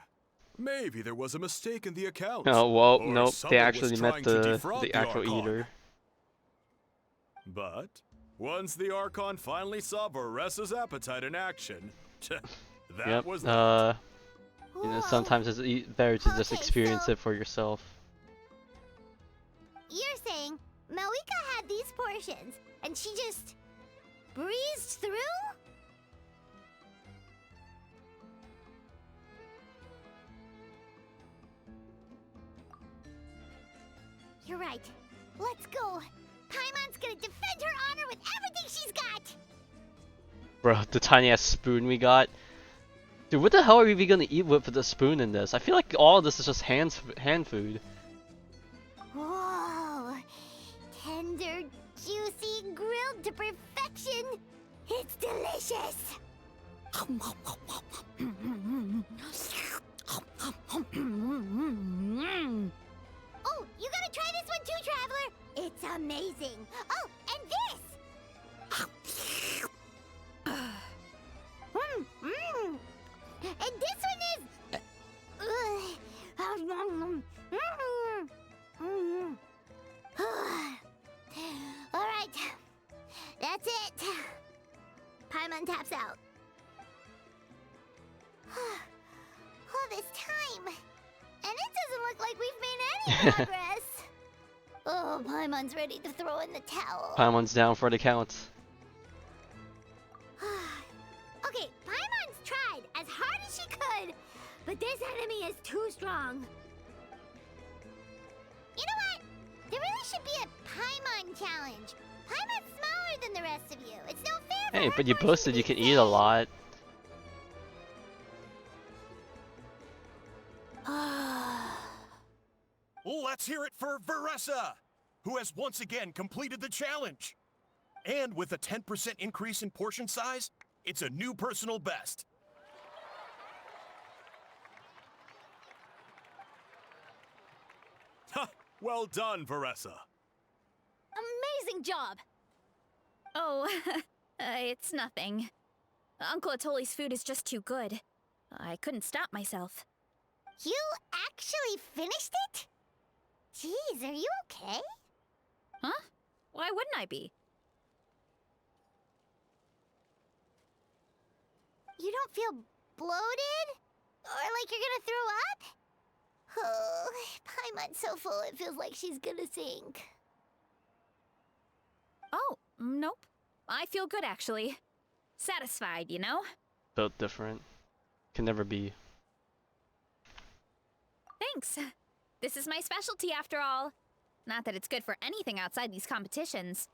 Maybe there was a mistake in the account. Oh, well, or nope. They someone was actually met trying to defraud the actual Archon. eater. But once the Archon finally saw Varesa's appetite in action, that Yep. was that. You know, Whoa. sometimes it's better to just Okay, experience so- it for yourself. You're saying Malika had these portions and she just breezed through? You're right. Let's go. Paimon's gonna defend her honor with everything she's got. Bro, the tiny ass spoon we got. Dude, what the hell are we even gonna eat with the spoon in this? I feel like all of this is just hand food. Whoa. Tender, juicy, grilled to perfection. It's delicious. Oh, you gotta try this one too, Traveler. It's amazing. Oh, and this. And this one is. All right, that's it. Paimon taps out. All this time, and it doesn't look like we've made any progress. Oh, Paimon's ready to throw in the towel. Paimon's down for the count. Okay, Paimon's tried as hard as she could, but this enemy is too strong. You know what? There really should be a Paimon challenge. Paimon's smaller than the rest of you. It's no fair for Hey, her but you portion boasted to you be can the eat a same. lot. Let's hear it for Varesa, who has once again completed the challenge. And with a 10% increase in portion size, it's a new personal best. Ha! Well done, Varesa. Amazing job! Oh, it's nothing. Uncle Atoli's food is just too good. I couldn't stop myself. You actually finished it? Jeez, are you okay? Huh? Why wouldn't I be? You don't feel bloated? Or like you're gonna throw up? Oh, Paimon's so full it feels like she's gonna sink. Oh, nope. I feel good, actually. Satisfied, you know? Built different. Can never be. Thanks. This is my specialty, after all. Not that it's good for anything outside these competitions.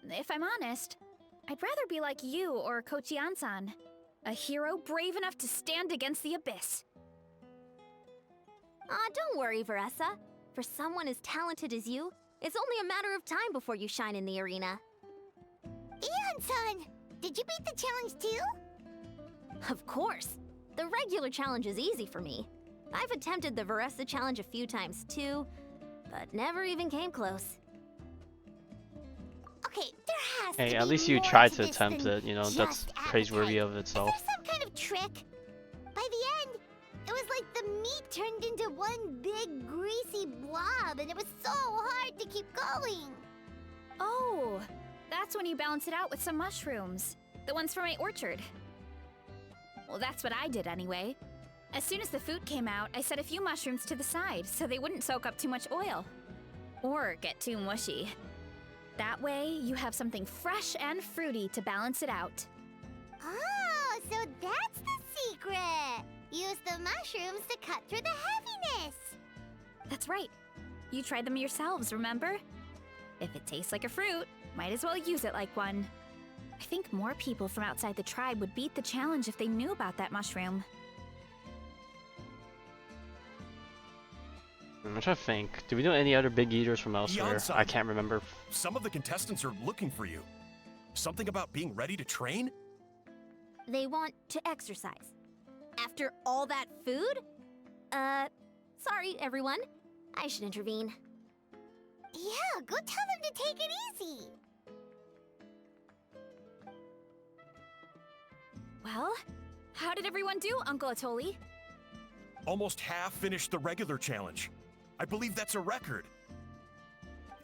If I'm honest, I'd rather be like you or Kochi-an-san. A hero brave enough to stand against the abyss. Aw, don't worry, Varesa. For someone as talented as you, it's only a matter of time before you shine in the arena. Ian-san, did you beat the challenge too? Of course. The regular challenge is easy for me. I've attempted the Varesa challenge a few times too, but never even came close. Okay, there has to Hey, be at least you more tried to to this attempt than it, you know, that's just praiseworthy appetite. of itself. Is there some kind of trick? By the end, it was like the meat turned into one big greasy blob, and it was so hard to keep going. Oh, that's when you balance it out with some mushrooms. The ones from my orchard. Well, that's what I did anyway. As soon as the food came out, I set a few mushrooms to the side so they wouldn't soak up too much oil. Or get too mushy. That way, you have something fresh and fruity to balance it out. Oh, so that's the secret. Use the mushrooms to cut through the heaviness. That's right. You tried them yourselves, remember? If it tastes like a fruit, might as well use it like one. I think more people from outside the tribe would beat the challenge if they knew about that mushroom. I'm trying to think. Do we know any other big eaters from elsewhere? Ian-san. I can't remember. Some of the contestants are looking for you. Something about being ready to train? They want to exercise. After all that food? Sorry, everyone. I should intervene. Yeah, go tell them to take it easy. Well, how did everyone do, Uncle Atoli? Almost half finished the regular challenge. I believe that's a record.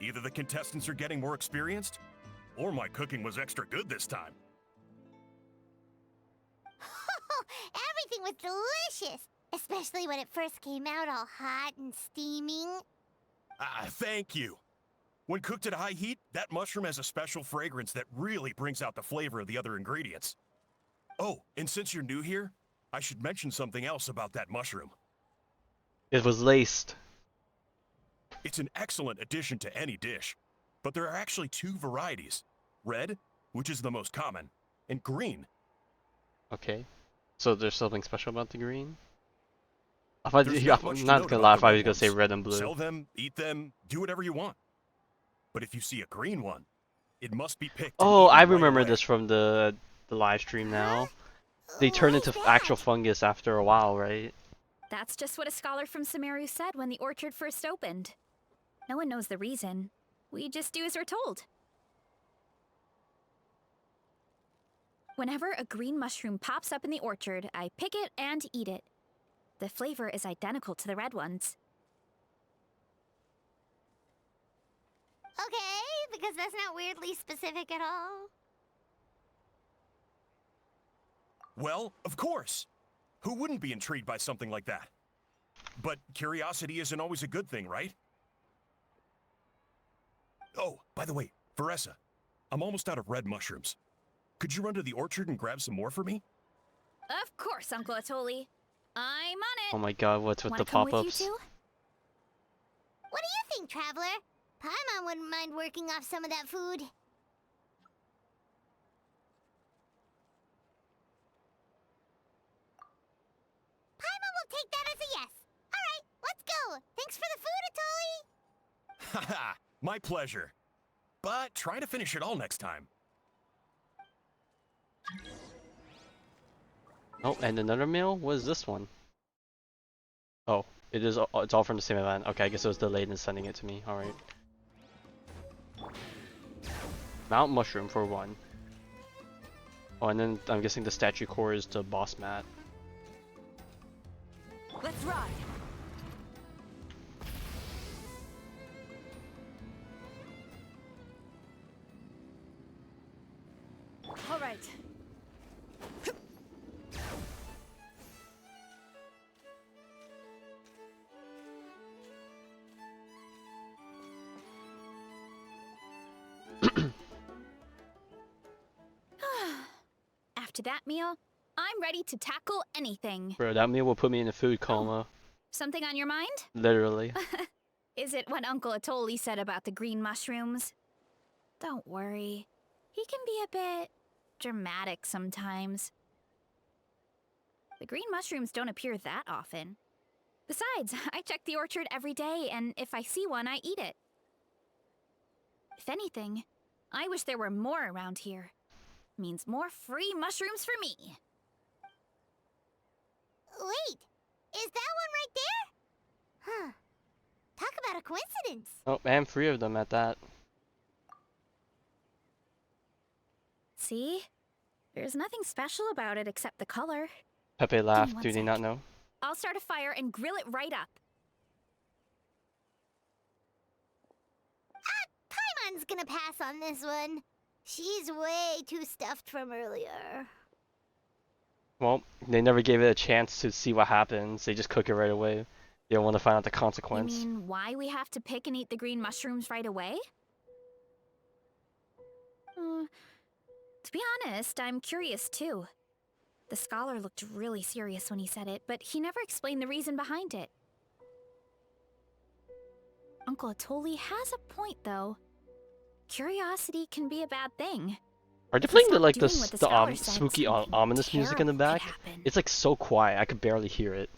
Either the contestants are getting more experienced, or my cooking was extra good this time. Everything was delicious, especially when it first came out all hot and steaming. Thank you. When cooked at high heat, that mushroom has a special fragrance that really brings out the flavor of the other ingredients. Oh, and since you're new here, I should mention something else about that mushroom. It was laced. It's an excellent addition to any dish, but there are actually two varieties. Red, which is the most common, and green. Okay. So there's something special about the green? I thought There's you, not I'm much to not note gonna about laugh, the I red was gonna say ones. red and blue. Sell them, eat them, do whatever you want. But if you see a green one, it must be picked and Oh, eaten I right remember away. this from the live stream now. They turn Why into is actual that? fungus after a while, right? That's just what a scholar from Sumeru said when the orchard first opened. No one knows the reason. We just do as we're told. Whenever a green mushroom pops up in the orchard, I pick it and eat it. The flavor is identical to the red ones. Okay, because that's not weirdly specific at all. Well, of course. Who wouldn't be intrigued by something like that? But curiosity isn't always a good thing, right? Oh, by the way, Varesa, I'm almost out of red mushrooms. Could you run to the orchard and grab some more for me? Of course, Uncle Atoli. I'm on Oh it. my god, what's with Wanna the come with you pop-ups? two? What do you think, Traveler? Paimon wouldn't mind working off some of that food. Paimon will take that as a yes. All right, let's go. Thanks for the food, Atoli. Haha, my pleasure. But try to finish it all next time. Oh, and another meal? What is this one? Oh, it's all from the same event. Okay, I guess it was delayed in sending it to me. Alright. Mount Mushroom for one. Oh, and then I'm guessing the statue core is the boss mat. Let's ride. All right. After that meal, I'm ready to tackle anything. Bro, that meal will put me in a food coma. Something on your mind? Literally. Is it what Uncle Atoli said about the green mushrooms? Don't worry. He can be a bit dramatic sometimes. The green mushrooms don't appear that often. Besides, I check the orchard every day, and if I see one, I eat it. If anything, I wish there were more around here. Means more free mushrooms for me. Wait, is that one right there? Huh. Talk about a coincidence. Oh, and 3 of them at that. See? There's nothing special about it except the color. Pepe laughed. one Do they sec. not know? I'll start a fire and grill it right up. Paimon's gonna pass on this one. She's way too stuffed from earlier. Well, they never gave it a chance to see what happens. They just cook it right away. They don't want to find out the You consequence. mean why we have to pick and eat the green mushrooms right away? To be honest, I'm curious too. The scholar looked really serious when he said it, but he never explained the reason behind it. Uncle Atoli has a point, though. Curiosity can be a bad thing. Are they If we playing the stop like doing what the scholar said, spooky something ominous music in the terrible back? could happen. It's like so quiet. I could barely hear it.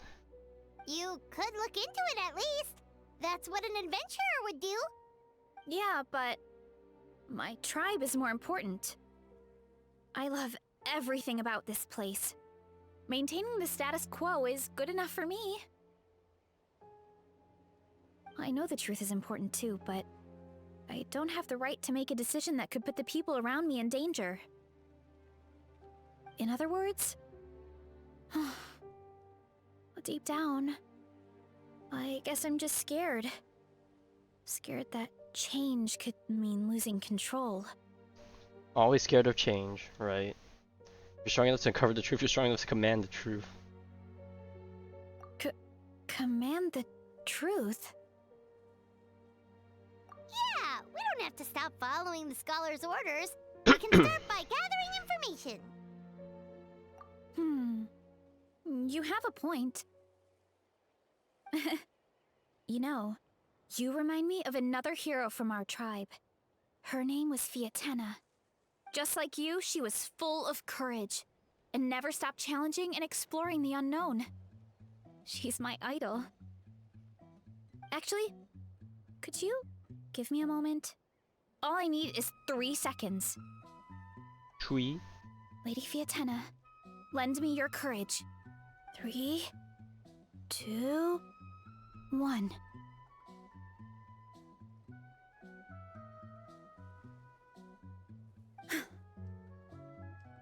You could look into it at least. That's what an adventurer would do. Yeah, but my tribe is more important. I love everything about this place. Maintaining the status quo is good enough for me. I know the truth is important too, but I don't have the right to make a decision that could put the people around me in danger. In other words? Deep down, I guess I'm just scared. Scared that change could mean losing control. Always scared of change, right? You're strong enough to uncover the truth, you're strong enough to command the truth. Command the truth? Yeah, we don't have to stop following the scholar's orders. We can start by gathering information. You have a point. You know, you remind me of another hero from our tribe. Her name was Fiatena. Just like you, she was full of courage and never stopped challenging and exploring the unknown. She's my idol. Actually, could you give me a moment? All I need is 3 seconds. Tree? Lady Fiatena, lend me your courage. 3, 2, 1.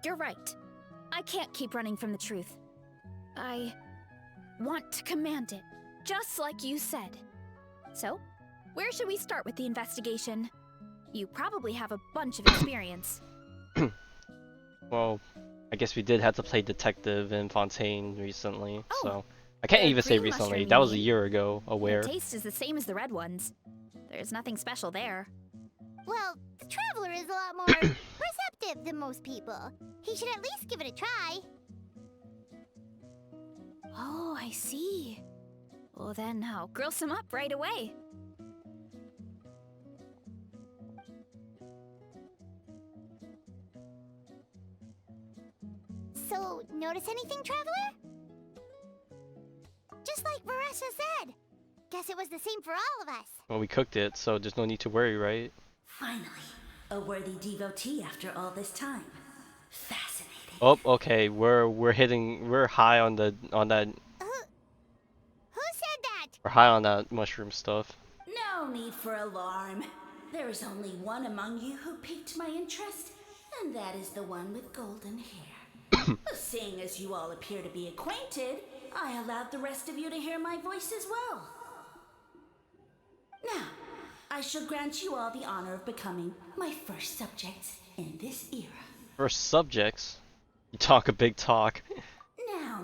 You're right. I can't keep running from the truth. I want to command it, just like you said. So, where should we start with the investigation? You probably have a bunch of experience. Well, I guess we did have to play detective in Fontaine recently, Oh, so I can't the even say green recently. mushroom, That you was a mean? year ago. Aware. The taste is the same as the red ones. There's nothing special there. Well, the Traveler is a lot more perceptive than most people. He should at least give it a try. Oh, I see. Well then, I'll grill some up right away. So, notice anything, Traveler? Just like Varesa said. Guess it was the same for all of us. Well, we cooked it, so there's no need to worry, right? Finally, a worthy devotee after all this time. Fascinating. Oh, okay. We're high on that Who said that? we're high on that mushroom stuff. No need for alarm. There is only one among you who piqued my interest, and that is the one with golden hair. Seeing as you all appear to be acquainted, I allowed the rest of you to hear my voice as well. Now, I shall grant you all the honor of becoming my first subjects in this era. First subjects. You talk a big talk. Now,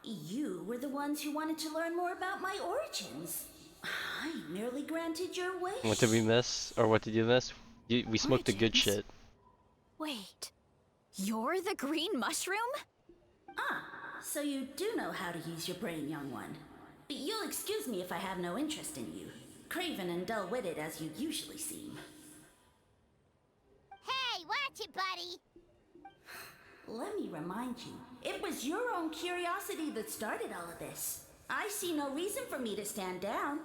you were the ones who wanted to learn more about my origins. I merely granted your wish. What did we miss? Or what did you miss? We smoked the good Origins? shit. Wait, you're the green mushroom? Ah, so you do know how to use your brain, young one. But you'll excuse me if I have no interest in you, craven and dull-witted as you usually seem. Hey, watch it, buddy. Let me remind you, it was your own curiosity that started all of this. I see no reason for me to stand down.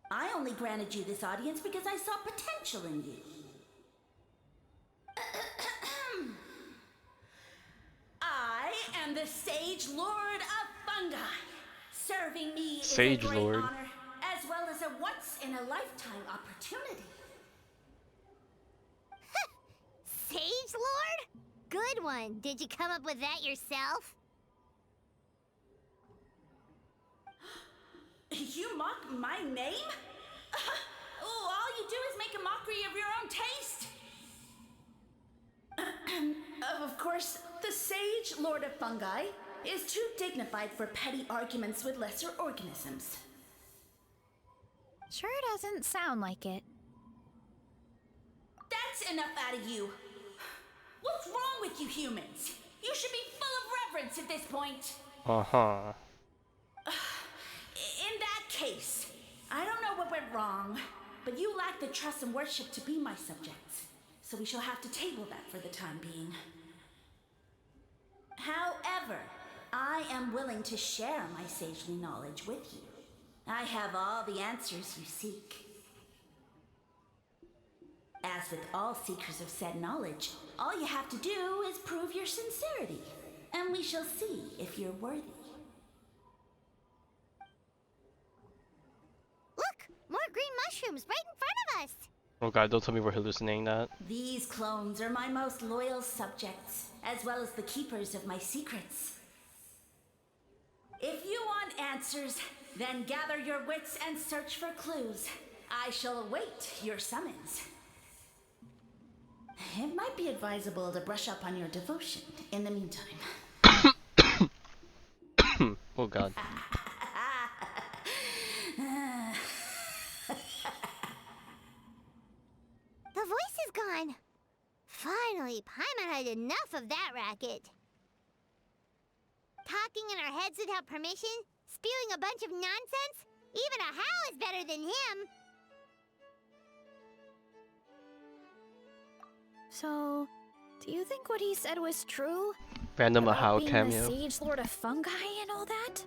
I only granted you this audience because I saw potential in you. I am the Sage Lord of Fungi. Serving me Sage is a great Lord. honor, as well as a once-in-a-lifetime opportunity. Sage Lord? Good one. Did you come up with that yourself? You mock my name? Oh, all you do is make a mockery of your own taste. Of course, the Sage Lord of Fungi is too dignified for petty arguments with lesser organisms. Sure doesn't sound like it. That's enough out of you. What's wrong with you humans? You should be full of reverence at this point. Uh-huh. In that case, I don't know what went wrong, but you lack the trust and worship to be my subjects. So we shall have to table that for the time being. However, I am willing to share my sagely knowledge with you. I have all the answers you seek. As with all seekers of said knowledge, all you have to do is prove your sincerity, and we shall see if you're worthy. Look, more green mushrooms right in front of us. Oh god, don't tell me we're hallucinating that. These clones are my most loyal subjects, as well as the keepers of my secrets. If you want answers, then gather your wits and search for clues. I shall await your summons. It might be advisable to brush up on your devotion in the meantime. Oh god. The voice is gone. Finally, Paimon had enough of that racket. Talking in our heads without permission, spewing a bunch of nonsense. Even a How is better than him. So, do you think what he said was true? Random About Ahau being cameo. the Sage Lord of Fungi and all that?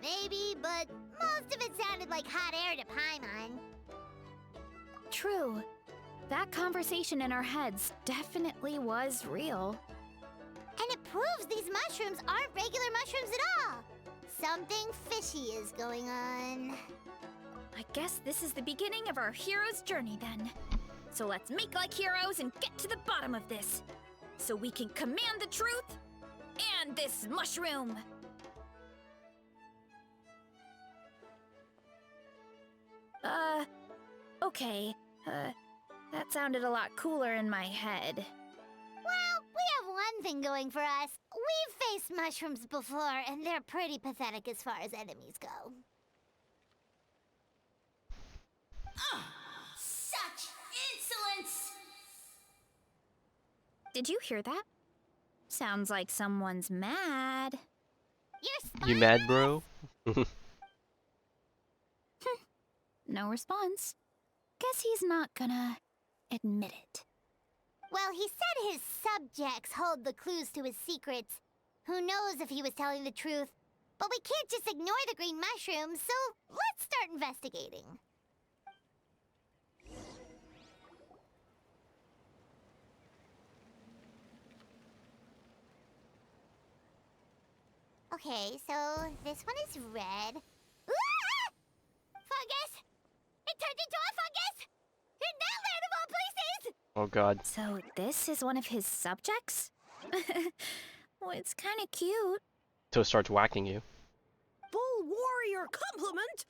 Maybe, but most of it sounded like hot air to Paimon. True. That conversation in our heads definitely was real. And it proves these mushrooms aren't regular mushrooms at all. Something fishy is going on. I guess this is the beginning of our hero's journey then. So let's make like heroes and get to the bottom of this. So we can command the truth and this mushroom. Okay. That sounded a lot cooler in my head. Well, we have one thing going for us. We've faced mushrooms before, and they're pretty pathetic as far as enemies go. Such insolence! Did you hear that? Sounds like someone's mad. You're You spying mad, on bro? No response. Guess he's not gonna admit it. Well, he said his subjects hold the clues to his secrets. Who knows if he was telling the truth? But we can't just ignore the green mushrooms, so let's start investigating. Okay, so this one is red. Ah! Fungus! It turned into a fungus! In that land of all places! Oh god. So this is one of his subjects? Well, it's kind of cute. Till it starts whacking you. Bull warrior compliment.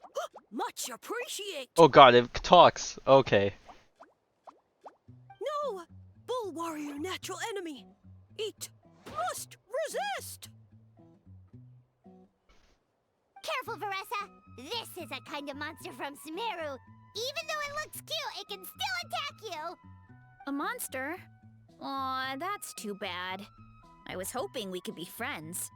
Much appreciate. Oh god, it talks. Okay. No, bull warrior natural enemy. Eat. Must resist. Careful, Varesa! This is a kind of monster from Sumeru. Even though it looks cute, it can still attack you! A monster? Aw, that's too bad. I was hoping we could be friends.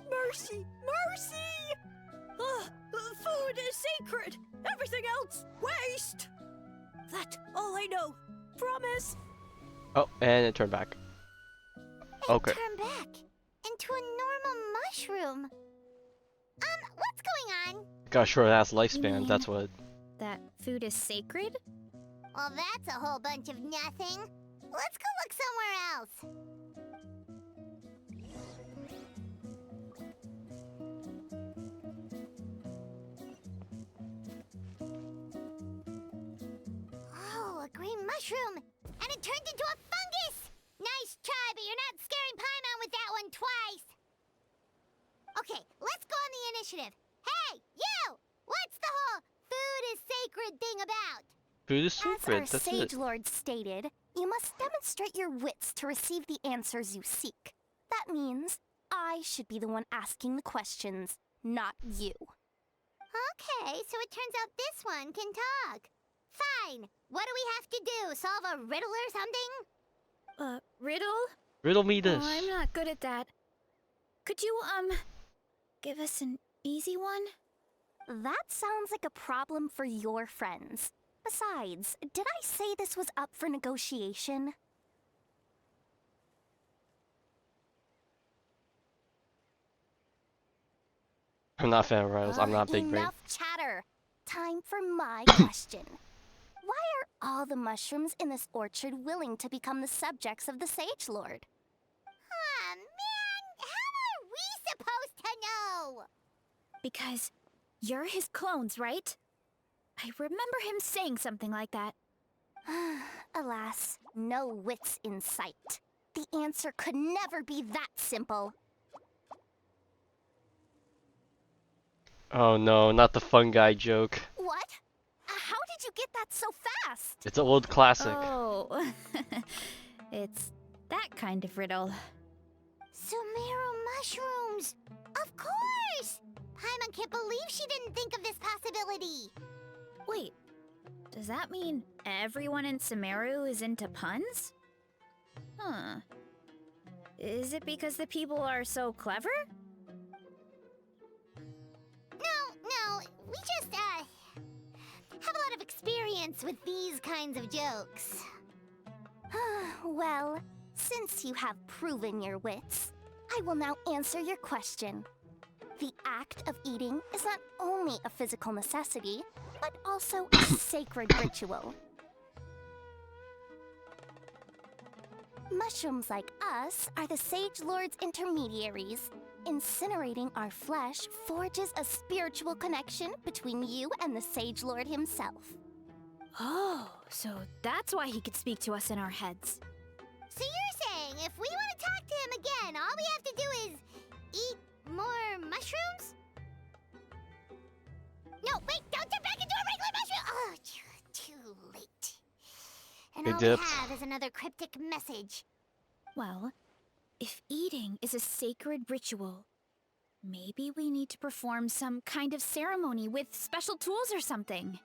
Mercy, mercy! Food is sacred. Everything else, waste. That's all I know. Promise. Oh, and it turned back. Okay. Turn back into a normal mushroom. What's going on? Got a short ass lifespan, mean- that's what. That food is sacred? Well, that's a whole bunch of nothing. Let's go look somewhere else. Oh, a green mushroom! And it turned into a fungus! Nice try, but you're not scaring Paimon with that one twice! Okay, let's go on the initiative. Hey, you! What's the whole food is sacred thing about? Food is As our sacred, that's Sage it. Lord stated, you must demonstrate your wits to receive the answers you seek. That means I should be the one asking the questions, not you. Okay, so it turns out this one can talk. Fine. What do we have to do? Solve a riddle or something? Riddle? Riddle me this. Oh, I'm not good at that. Could you, give us an easy one? That sounds like a problem for your friends. Besides, did I say this was up for negotiation? I'm not a fan of riddles. I'm not big brain. Enough chatter. Time for my question. Why are all the mushrooms in this orchard willing to become the subjects of the Sage Lord? Ah, man, how though? Because you're his clones, right? I remember him saying something like that. Alas, no wits in sight. The answer could never be that simple. Oh no, not the fun guy joke. What? How did you get that so fast? It's an old classic. Oh, it's that kind of riddle. Sumeru mushrooms! Of course! Paimon can't believe she didn't think of this possibility. Wait, does that mean everyone in Sumeru is into puns? Huh. Is it because the people are so clever? No, we just, have a lot of experience with these kinds of jokes. Well, since you have proven your wits, I will now answer your question. The act of eating is not only a physical necessity, but also a sacred ritual. Mushrooms like us are the Sage Lord's intermediaries. Incinerating our flesh forges a spiritual connection between you and the Sage Lord himself. Oh, so that's why he could speak to us in our heads. So you're saying if we want to talk to him again, all we have to do is eat more mushrooms? No, wait, don't turn back into a regular mushroom! Oh, too late. And Hey, all Dips. we have is another cryptic message. Well, if eating is a sacred ritual, maybe we need to perform some kind of ceremony with special tools or something.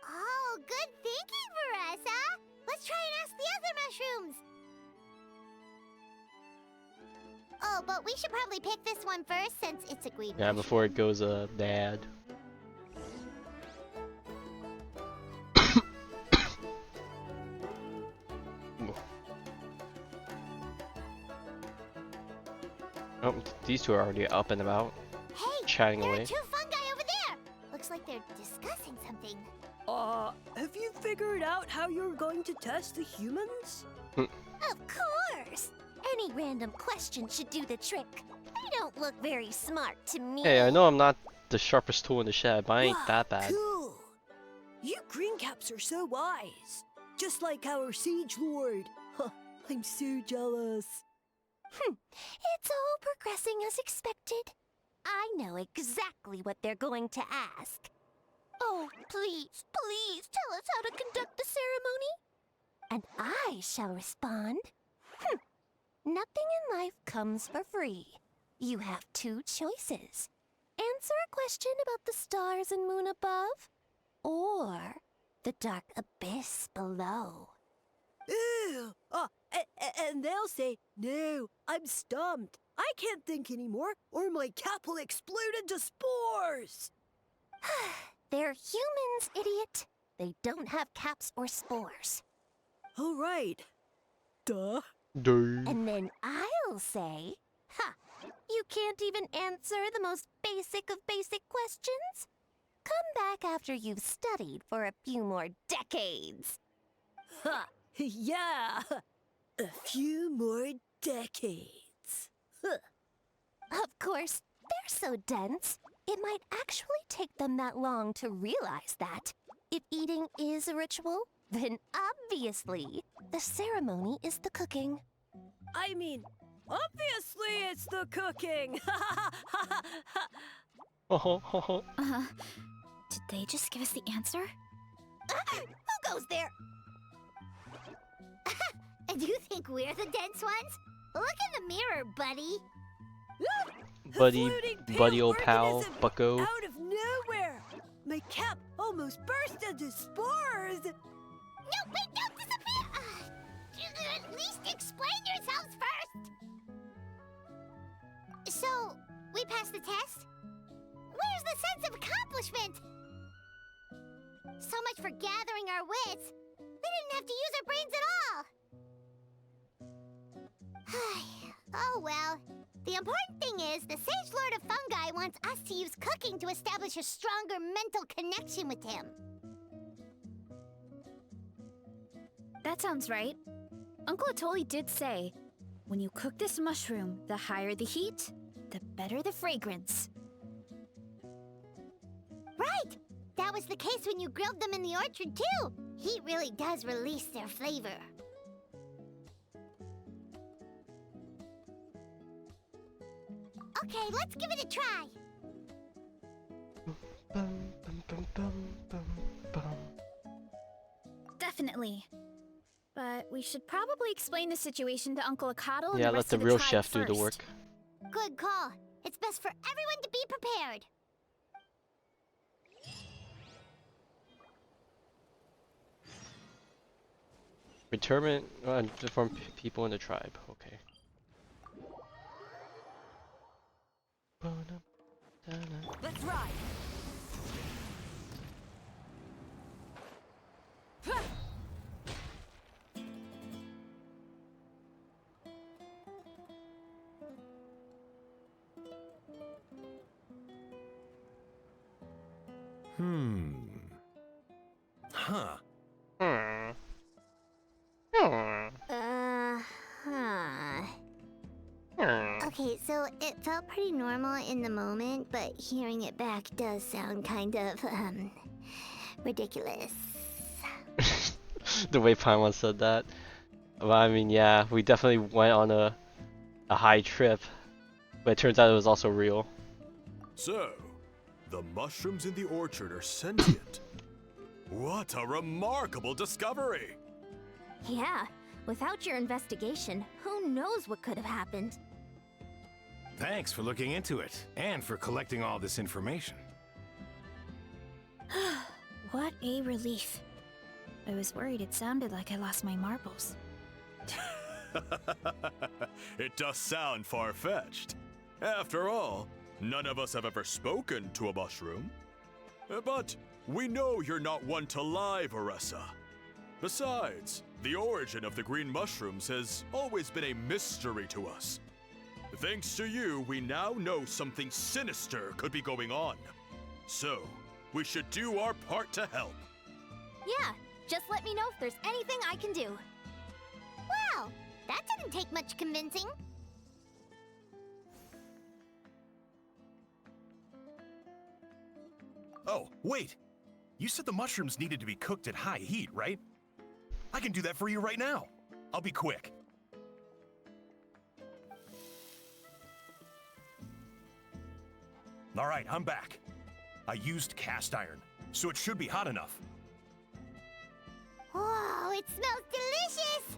Oh, good thinking, Varesa! Let's try and ask the other mushrooms! Oh, but we should probably pick this one first since it's a green Yeah, mushroom. before it goes bad. Oh, these two are already up and about, Hey, chatting there away. are two fungi over there! Looks like they're discussing something. Have you figured out how you're going to test the humans? Of course! Any random question should do the trick. They don't look very smart to me. Hey, I know I'm not the sharpest tool in the shed, but I ain't Wow, that bad. Cool. You green caps are so wise. Just like our Siege Lord. Huh, I'm so jealous. It's all progressing as expected. I know exactly what they're going to ask. Oh, please, please tell us how to conduct the ceremony. And I shall respond. Nothing in life comes for free. You have two choices. Answer a question about the stars and moon above, or the dark abyss below. Ew. And they'll say, no, I'm stumped. I can't think anymore, or my cap will explode into spores. They're humans, idiot. They don't have caps or spores. All right. Duh. Dude. And then I'll say, you can't even answer the most basic of basic questions? Come back after you've studied for a few more decades. Ha! Yeah! A few more decades. Huh. Of course, they're so dense, it might actually take them that long to realize that. If eating is a ritual, then obviously the ceremony is the cooking. I mean, obviously it's the cooking! Did they just give us the answer? Who goes there? Do you think we're the dense ones? Look in the mirror, buddy. buddy, Floating pale buddy old pal, organism bucko. Out of nowhere! My cap almost burst into spores! No, wait, don't disappear! At least explain yourselves first! So, we passed the test? Where's the sense of accomplishment? So much for gathering our wits. We didn't have to use our brains at all. Oh well. The important thing is the Sage Lord of Fungi wants us to use cooking to establish a stronger mental connection with him. That sounds right. Uncle Atoli did say, when you cook this mushroom, the higher the heat, the better the fragrance. Right! That was the case when you grilled them in the orchard, too. Heat really does release their flavor. Okay, let's give it a try. Definitely. But we should probably explain the situation to Uncle Akatl and Yeah, the let rest the of the real tribe chef do the first. work. Good call. It's best for everyone to be prepared. Retirement from people in the tribe. Okay. Let's ride. Huh. Hmm. Hmm. Huh. Hmm. Okay, so it felt pretty normal in the moment, but hearing it back does sound kind of, ridiculous. The way Paimon said that. Well, I mean, yeah, we definitely went on a high trip, but it turns out it was also real. So, the mushrooms in the orchard are sentient. What a remarkable discovery! Yeah, without your investigation, who knows what could have happened? Thanks for looking into it, and for collecting all this information. What a relief. I was worried it sounded like I lost my marbles. It does sound far-fetched. After all, none of us have ever spoken to a mushroom. But we know you're not one to lie, Varesa. Besides, the origin of the green mushrooms has always been a mystery to us. Thanks to you, we now know something sinister could be going on. So, we should do our part to help. Yeah, just let me know if there's anything I can do. Wow, that didn't take much convincing. Oh, wait. You said the mushrooms needed to be cooked at high heat, right? I can do that for you right now. I'll be quick. All right, I'm back. I used cast iron, so it should be hot enough. Whoa, it smells delicious!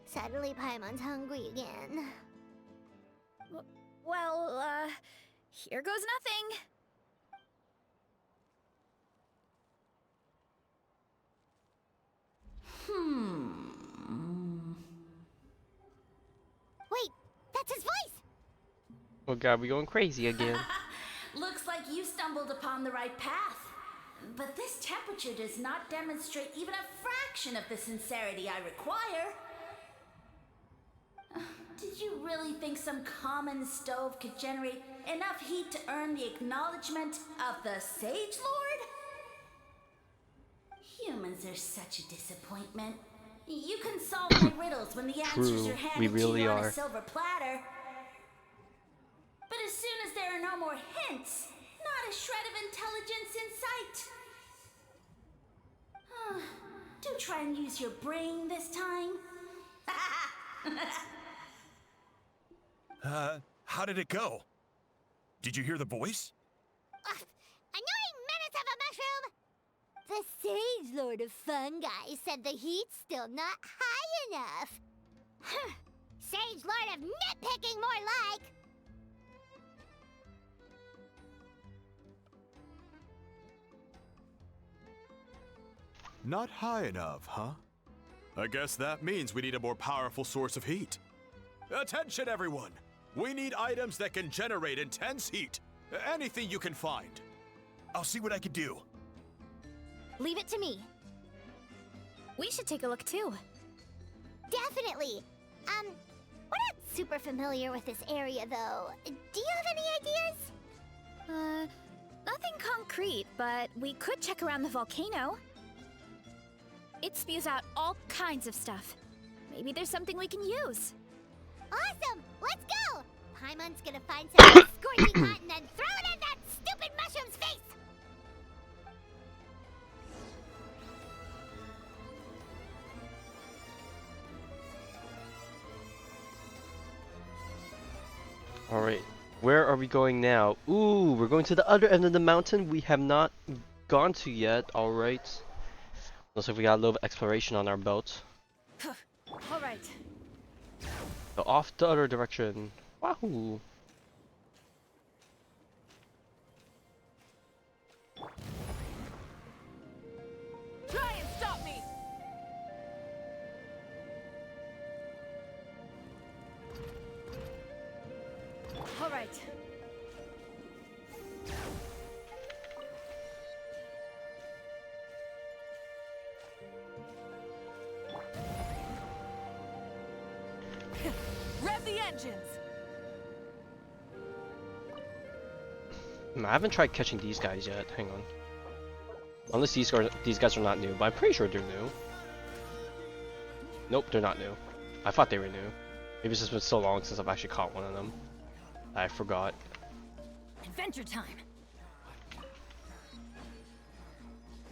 Suddenly Paimon's hungry again. Well, here goes nothing. Wait, that's his voice! Oh god, we going crazy again. Looks like you stumbled upon the right path. But this temperature does not demonstrate even a fraction of the sincerity I require. Did you really think some common stove could generate enough heat to earn the acknowledgement of the Sage Lord? Humans are such a disappointment. You can solve my riddles when the answers True, are handed we to really you on are. a silver platter. But as soon as there are no more hints, not a shred of intelligence in sight. Do try and use your brain this time. How did it go? Did you hear the voice? Annoying menace of a mushroom! The Sage Lord of Fungi said the heat's still not high enough. Sage Lord of Nitpicking, more like! Not high enough, huh? I guess that means we need a more powerful source of heat. Attention, everyone! We need items that can generate intense heat. Anything you can find. I'll see what I can do. Leave it to me. We should take a look too. Definitely. We're not super familiar with this area, though. Do you have any ideas? Nothing concrete, but we could check around the volcano. It spews out all kinds of stuff. Maybe there's something we can use. Awesome! Let's go! Paimon's gonna find something scorching hot and then throw it in that stupid mushroom's face! Alright, where are we going now? Ooh, we're going to the other end of the mountain we have not gone to yet. Alright. Looks like we got a little exploration on our belt. Alright. So off the other direction. Wahoo! Try and stop me! Alright. Rev the engines! I haven't tried catching these guys yet. Hang on. Unless these guys are not new, but I'm pretty sure they're new. Nope, they're not new. I thought they were new. Maybe it's just been so long since I've actually caught one of them. I forgot. Adventure time!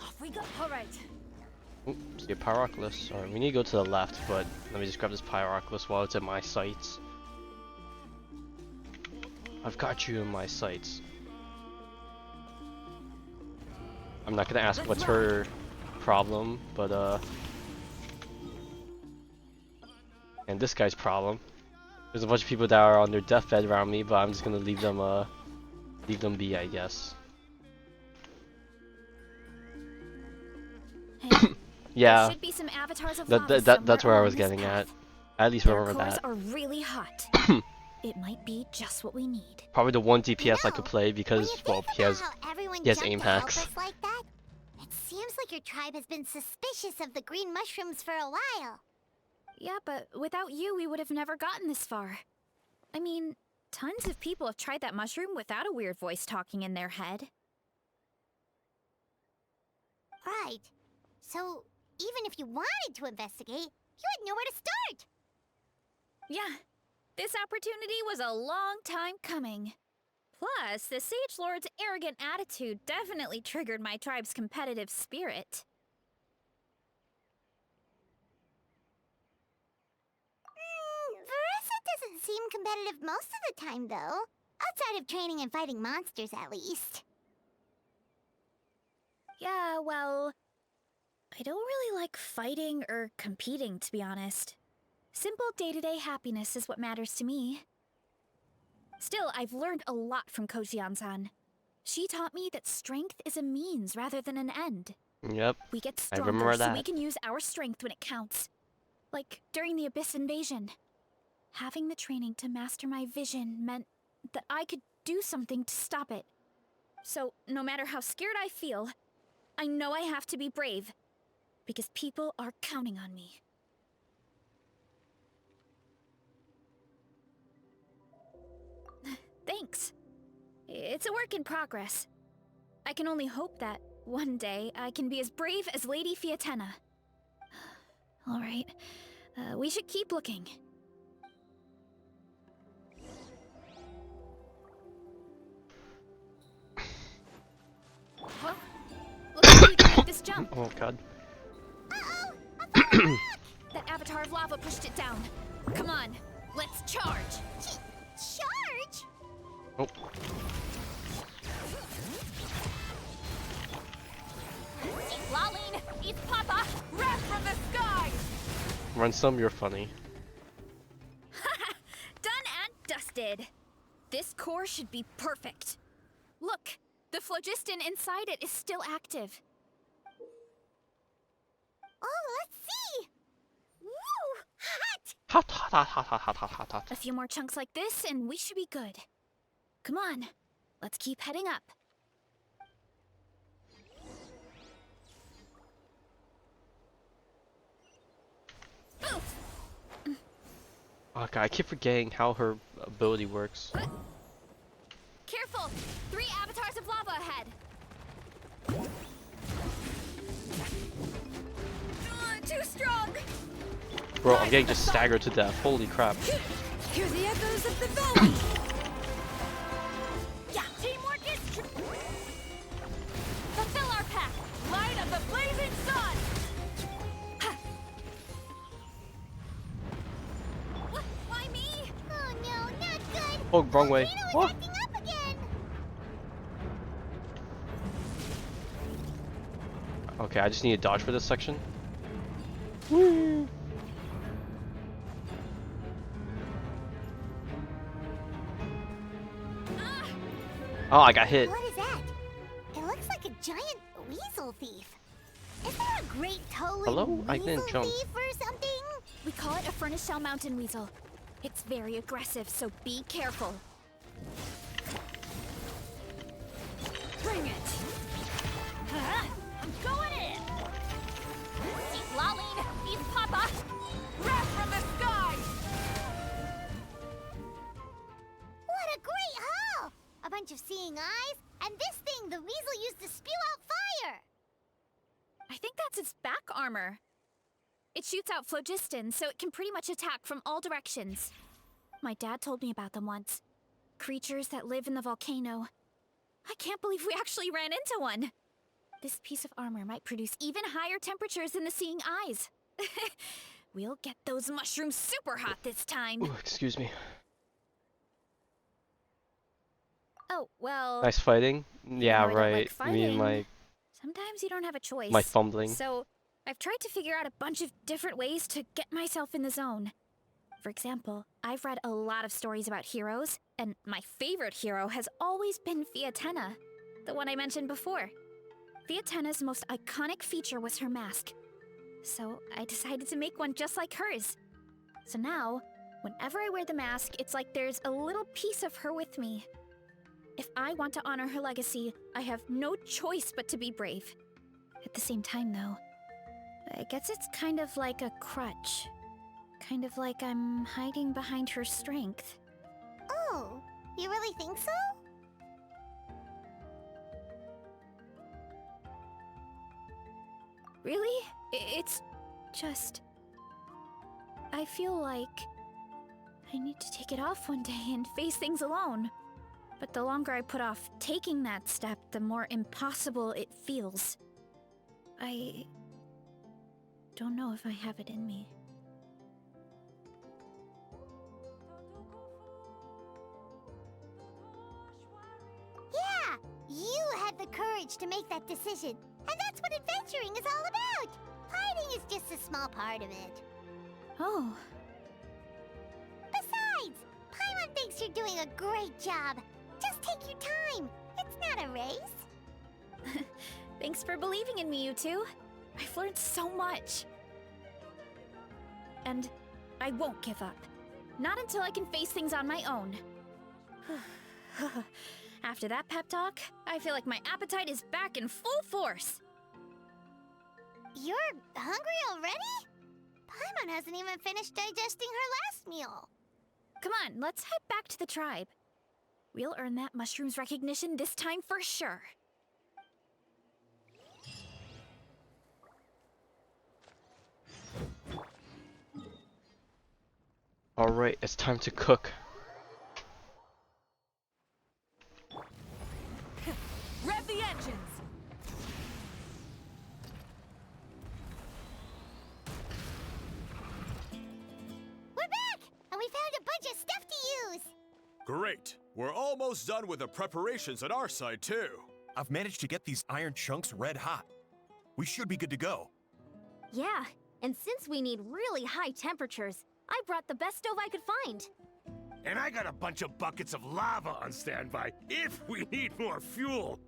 Off we go! Alright. Oops, see a Pyroculus. Alright, we need to go to the left, but let me just grab this Pyroculus while it's in my sights. I've got you in my sights. I'm not gonna ask what's her problem, but and this guy's problem. There's a bunch of people that are on their deathbed around me, but I'm just gonna leave them be, I guess. Hey, yeah, there should be some avatars of lava that's where I somewhere was on getting this at. path. At least Their remember cores that. are really hot. It might be just what we need. Probably the one DPS I could play When because, you well, think he has about how everyone he has jumped aim to help hacks. us like that, it seems like your tribe has been suspicious of the green mushrooms for a while. Yeah, but without you, we would have never gotten this far. I mean, tons of people have tried that mushroom without a weird voice talking in their head. Right. So, even if you wanted to investigate, you had nowhere to start. Yeah, this opportunity was a long time coming. Plus, the Sage Lord's arrogant attitude definitely triggered my tribe's competitive spirit. Varesa doesn't seem competitive most of the time, though. Outside of training and fighting monsters, at least. Yeah, well, I don't really like fighting or competing, to be honest. Simple day-to-day happiness is what matters to me. Still, I've learned a lot from Kojian-san. She taught me that strength is a means rather than an end. Yep, We get I stronger remember so we that. can use our strength when it counts. Like during the Abyss invasion. Having the training to master my vision meant that I could do something to stop it. So, no matter how scared I feel, I know I have to be brave. Because people are counting on me. Thanks. It's a work in progress. I can only hope that one day I can be as brave as Lady Fiatena. Alright, we should keep looking. Well, looks like we can make this jump. Oh god. That avatar of lava pushed it down. Come on, let's charge. Charge? Oh. Laline, it's Papa! Wrath from the sky! Run some, you're funny. Done and dusted. This core should be perfect. Look, the phlogiston inside it is still active. Oh, let's see! Woo! Hot! Hot, hot, hot, hot, hot, hot, hot, hot, hot. A few more chunks like this and we should be good. Come on, let's keep heading up. Oof. Oh god, I keep forgetting how her ability works. Careful! 3 avatars of lava ahead! Too strong! Bro, I'm getting just staggered to death. Holy crap. Hear the echoes of the valley! Yeah, teamwork is true. Fulfill our pact. Light of the blazing sun. What? Why me? Oh no, not good! Oh, wrong way. Volcano is Oh. acting up again! Okay, I just need to dodge for this section. Woo! Oh, I got hit. What is that? It looks like a giant weasel thief. Is there a great toe Hello? I weasel didn't jump. thief or something? We call it a furnace shell mountain weasel. It's very aggressive, so be careful. Bring it! I'm going in! See Laline, he's Papa! Wrath from the sky! What a great haul! A bunch of seeing eyes, and this thing the weasel used to spew out fire! I think that's its back armor. It shoots out phlogiston, so it can pretty much attack from all directions. My dad told me about them once. Creatures that live in the volcano. I can't believe we actually ran into one. This piece of armor might produce even higher temperatures than the seeing eyes. We'll get those mushrooms super hot this time. Ooh, excuse me. Oh, well, Nice fighting. Yeah, though I don't right. like Me and fighting, sometimes you don't have a choice. my fumbling. So, I've tried to figure out a bunch of different ways to get myself in the zone. For example, I've read a lot of stories about heroes, and my favorite hero has always been Fiatenna, the one I mentioned before. Fiatenna's most iconic feature was her mask. So, I decided to make one just like hers. So now, whenever I wear the mask, it's like there's a little piece of her with me. If I want to honor her legacy, I have no choice but to be brave. At the same time, though, I guess it's kind of like a crutch. Kind of like I'm hiding behind her strength. Oh, you really think so? Really? It's just... I feel like I need to take it off one day and face things alone. But the longer I put off taking that step, the more impossible it feels. I don't know if I have it in me. Yeah, you had the courage to make that decision. And that's what adventuring is all about. Fighting is just a small part of it. Oh, Besides, Paimon thinks you're doing a great job. Just take your time. It's not a race. thanks for believing in me, you two. I've learned so much. And I won't give up. Not until I can face things on my own. After that pep talk, I feel like my appetite is back in full force. You're hungry already? Paimon hasn't even finished digesting her last meal. Come on, let's head back to the tribe. We'll earn that mushroom's recognition this time for sure. Alright, it's time to cook. Rev the engines! We're back! And we found a bunch of stuff to use! Great. We're almost done with the preparations on our side, too. I've managed to get these iron chunks red hot. We should be good to go. Yeah, and since we need really high temperatures, I brought the best stove I could find. And I got a bunch of buckets of lava on standby if we need more fuel.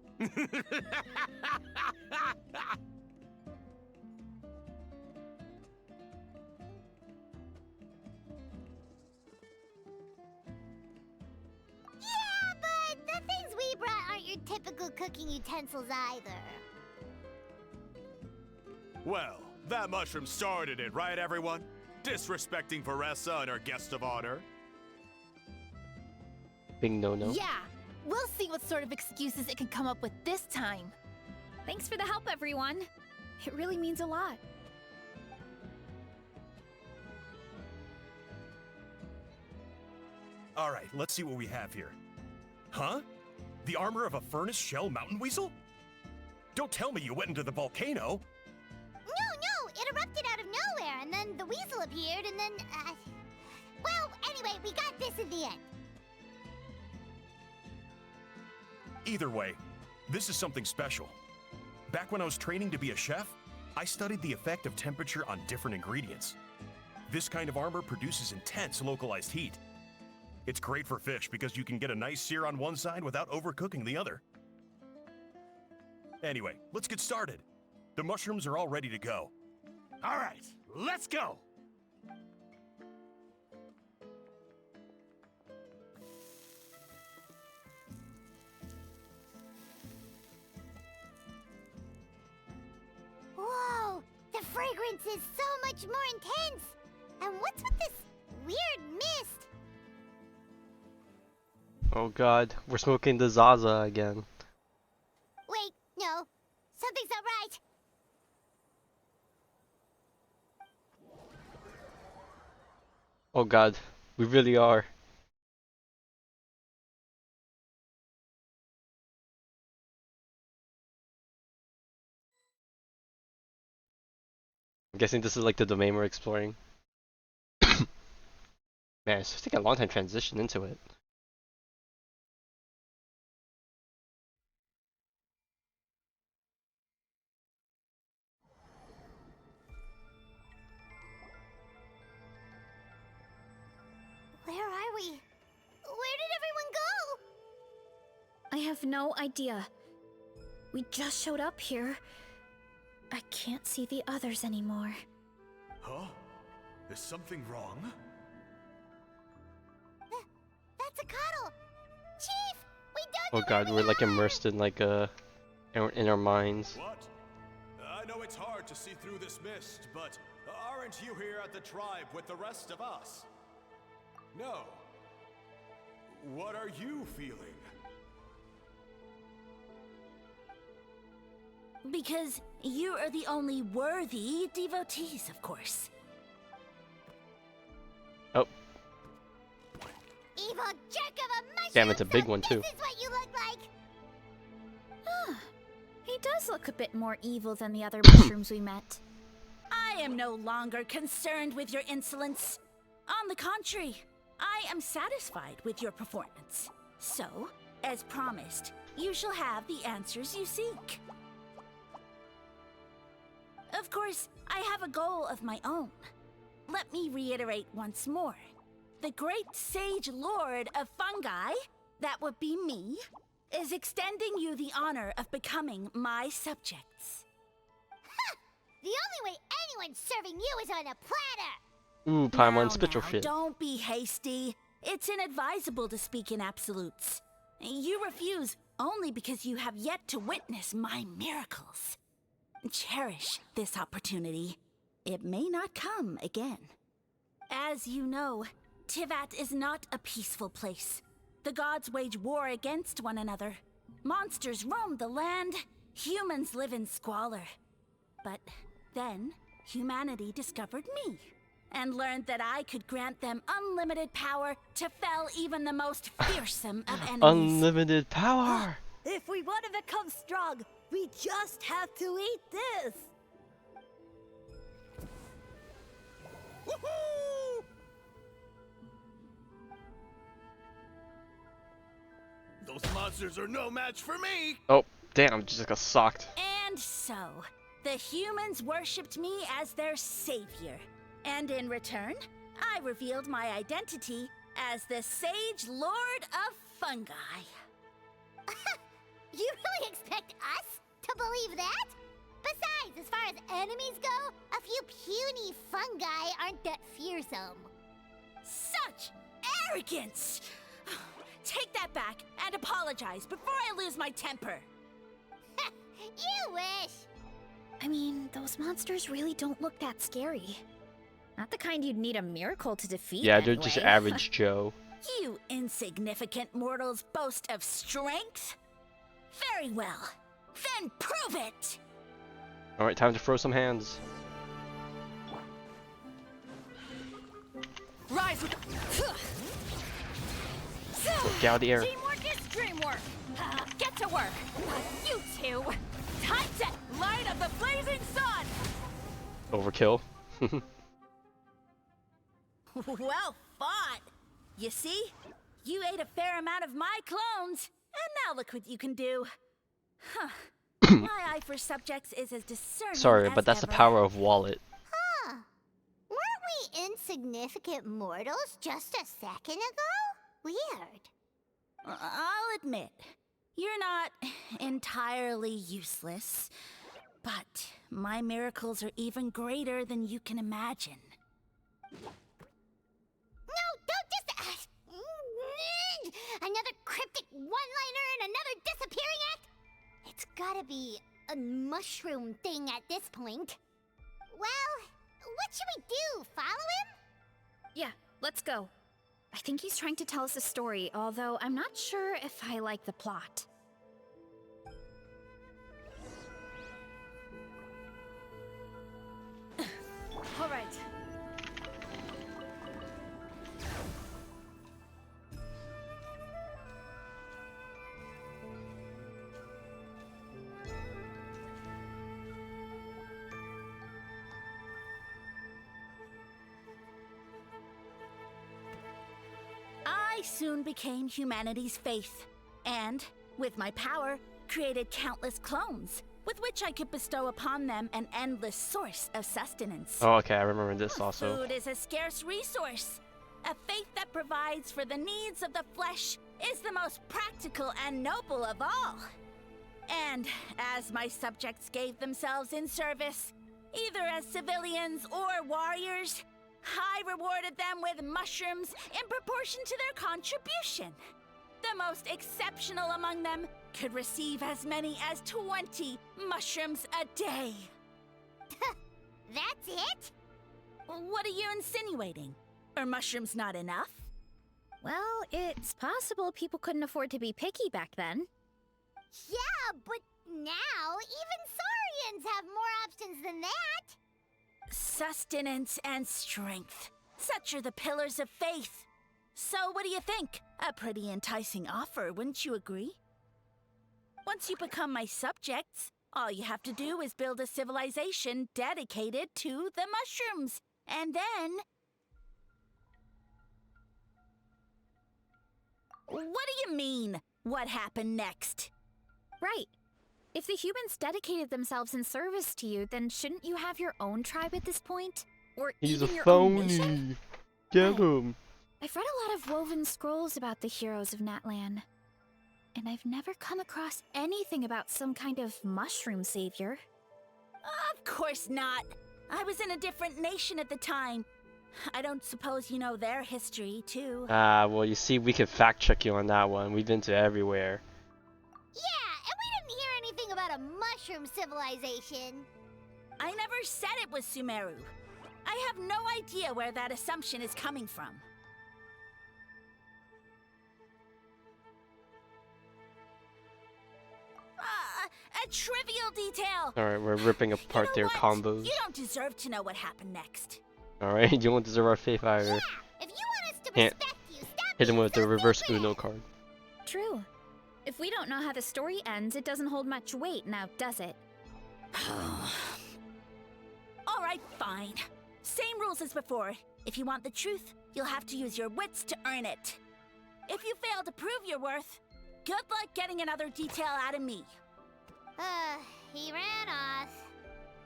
Yeah, but the things we brought aren't your typical cooking utensils either. Well, that mushroom started it, right, everyone? Disrespecting Varesa and our guest of honor. Big no-no. Yeah, we'll see what sort of excuses it can come up with this time. Thanks for the help, everyone. It really means a lot. All right, let's see what we have here. Huh? The armor of a furnace shell mountain weasel? Don't tell me you went into the volcano. No, it erupted out of nowhere, and then the weasel appeared, and then, well, anyway, we got this in the end. Either way, this is something special. Back when I was training to be a chef, I studied the effect of temperature on different ingredients. This kind of armor produces intense localized heat. It's great for fish because you can get a nice sear on one side without overcooking the other. Anyway, let's get started. The mushrooms are all ready to go. All right, let's go. Whoa, the fragrance is so much more intense. And what's with this weird mist? Oh god, we're smoking the Zaza again. Wait, no, something's not right. Oh god, we really are. I'm guessing this is like the domain we're exploring. Man, it's taking a long time to transition into it. Where are we? Where did everyone go? I have no idea. We just showed up here. I can't see the others anymore. Huh? Is something wrong? That's a cuddle. Chief, we don't Oh know god, where we're we like are. immersed in like in our minds. What? I know it's hard to see through this mist, but aren't you here at the tribe with the rest of us? No. What are you feeling? Because you are the only worthy devotees, of course. Oh, Evil jerk of a mushroom. damn, it's a big so one too. This is what you look like. He does look a bit more evil than the other mushrooms we met. I am no longer concerned with your insolence. On the contrary, I am satisfied with your performance. So, as promised, you shall have the answers you seek. Of course, I have a goal of my own. Let me reiterate once more. The great sage lord of fungi, that would be me, is extending you the honor of becoming my subjects. The only way anyone's serving you is on a platter. Ooh, Paimon, spit your shit. Don't be hasty. It's inadvisable to speak in absolutes. You refuse only because you have yet to witness my miracles. Cherish this opportunity. It may not come again. As you know, Tivat is not a peaceful place. The gods wage war against one another. Monsters roam the land. Humans live in squalor. But then, humanity discovered me and learned that I could grant them unlimited power to fell even the most fearsome of enemies. Unlimited power! If we want to become strong, we just have to eat this. Woohoo! Those monsters are no match for me. Oh, damn, just got socked. And so, the humans worshipped me as their savior. And in return, I revealed my identity as the Sage Lord of Fungi. You really expect us to believe that? Besides, as far as enemies go, a few puny fungi aren't that fearsome. Such arrogance! Take that back and apologize before I lose my temper. You wish. I mean, those monsters really don't look that scary. Not the kind you'd need a miracle to defeat. Yeah, anyway. they're just average Joe. You insignificant mortals boast of strength? Very well. Then prove it! Alright, time to throw some hands. Rise with Get out of the air. Teamwork is dreamwork. Get to work. You two. Time to light up the blazing sun. Overkill. Well fought. You see? You ate a fair amount of my clones, and now look what you can do. Huh. My eye for subjects is as discerning Sorry, as but that's the ever. power of wallet. Huh. Weren't we insignificant mortals just a second ago? Weird. I'll admit, you're not entirely useless, but my miracles are even greater than you can imagine. No, don't just... another cryptic one-liner and another disappearing act? It's gotta be a mushroom thing at this point. Well, what should we do? Follow him? Yeah, let's go. I think he's trying to tell us a story, although I'm not sure if I like the plot. All right. I soon became humanity's faith, and, with my power, created countless clones, with which I could bestow upon them an endless source of sustenance. Oh, okay, I remember this also. Food is a scarce resource. A faith that provides for the needs of the flesh is the most practical and noble of all. And as my subjects gave themselves in service, either as civilians or warriors, I rewarded them with mushrooms in proportion to their contribution. The most exceptional among them could receive as many as 20 mushrooms a day. That's it? What are you insinuating? Are mushrooms not enough? Well, it's possible people couldn't afford to be picky back then. Yeah, but now even Saurians have more options than that. Sustenance and strength. Such are the pillars of faith. So what do you think? A pretty enticing offer, wouldn't you agree? Once you become my subjects, all you have to do is build a civilization dedicated to the mushrooms. And then... What do you mean, what happened next? Right. If the humans dedicated themselves in service to you, then shouldn't you have your own tribe at this point? Or He's a even your own nation? phony. Get him. I've read a lot of woven scrolls about the heroes of Natlan, and I've never come across anything about some kind of mushroom savior. Of course not. I was in a different nation at the time. I don't suppose you know their history, too. Ah, well, you see, we can fact check you on that one. We've been to everywhere. Yeah, and we didn't hear anything about a mushroom civilization. I never said it was Sumeru. I have no idea where that assumption is coming from. A trivial detail! Alright, we're ripping apart their what? combos. You don't deserve to know what happened next. Alright, you won't deserve our faith either. Yeah, if you want us to Can't respect you, stop hit him being with so the reverse stupid. Uno card. True. If we don't know how the story ends, it doesn't hold much weight now, does it? Alright, fine. Same rules as before. If you want the truth, you'll have to use your wits to earn it. If you fail to prove your worth, good luck getting another detail out of me. He ran off.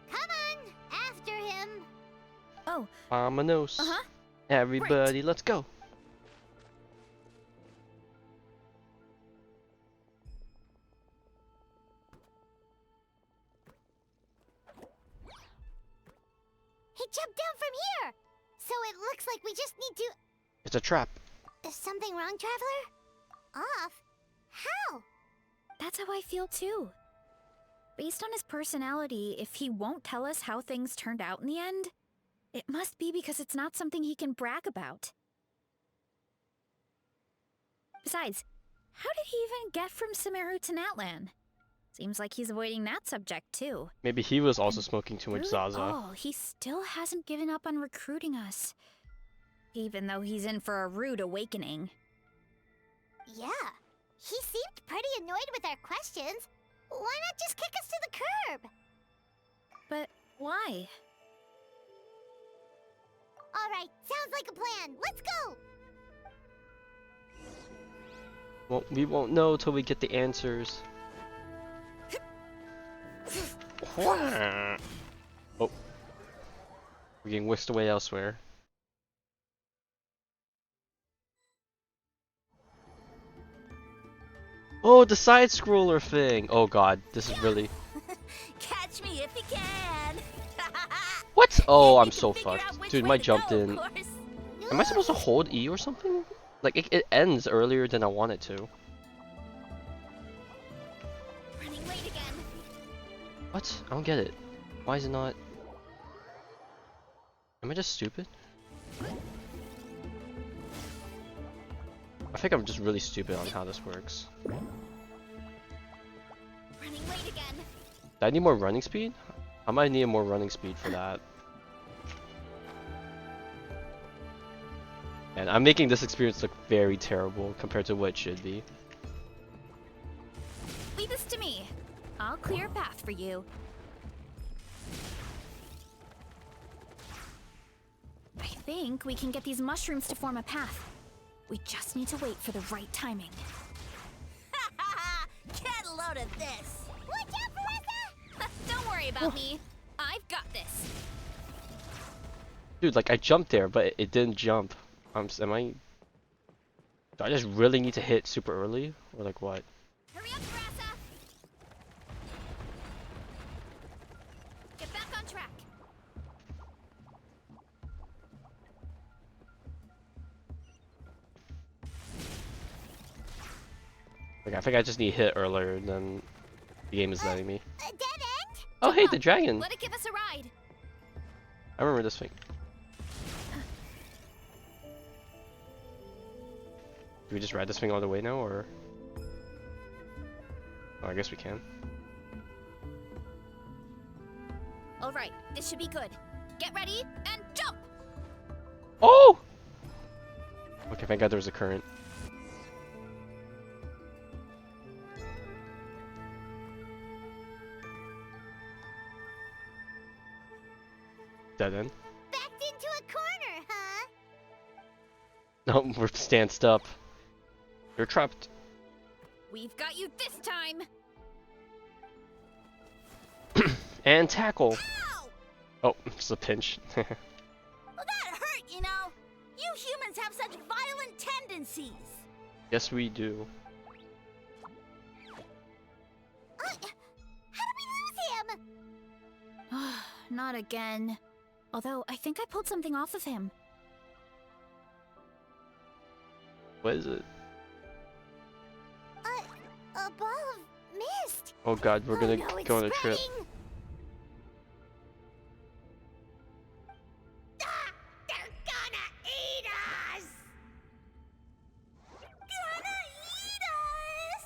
Come on, after him. Oh, Vamonos. uh-huh. Everybody, let's go. He jumped down from here. So it looks like we just need to... It's a trap. Is something wrong, Traveler? Off? How? That's how I feel too. Based on his personality, if he won't tell us how things turned out in the end, it must be because it's not something he can brag about. Besides, how did he even get from Sumeru to Natlan? Seems like he's avoiding that subject too. Maybe he was also smoking too much Through it Zaza. all, he still hasn't given up on recruiting us. Even though he's in for a rude awakening. Yeah. He seemed pretty annoyed with our questions. Why not just kick us to the curb? But why? Alright, sounds like a plan. Let's go! Well, we won't know till we get the answers. Oh. We're getting whisked away elsewhere. Oh, the side scroller thing! Oh god, this is really... Catch me if you can. What? Oh, You I'm can so figure out fucked. which Dude, way my to jump go, of didn't... course. Am I supposed to hold E or something? Like, it ends earlier than I want it to. Running late again. What? I don't get it. Why is it not... Am I just stupid? I think I'm just really stupid on how this works. Running late again. Do I need more running speed? I might need more running speed for that. And I'm making this experience look very terrible compared to what it should be. Leave this to me. I'll clear a path for you. I think we can get these mushrooms to form a path. We just need to wait for the right timing. Get a load of this. Watch out, Varesa! Don't worry about me. I've got this. Dude, like I jumped there, but it didn't jump. Am I... Do I just really need to hit super early? Or like what? Hurry up, Varesa! Get back on track. Like I think I just need to hit earlier than the game is letting me. A dead end? Oh hey, the dragon! Let it give us a ride. I remember this thing. Do we just ride this thing all the way now, or...? Oh, I guess we can. All right, this should be good. Get ready and jump! Oh! Okay, thank God there was a current. Dead end? Backed into a corner, huh? No, we're stanced up. You're trapped. We've got you this time. And tackle. Ow! Oh, just a pinch. Well, that hurt, you know. You humans have such violent tendencies. Yes, we do. How did we lose him? Not again. Although, I think I pulled something off of him. What is it? A ball of mist. Oh God, we're gonna no, it's go on a trip. spreading. Ah, they're gonna eat us! Gonna eat us!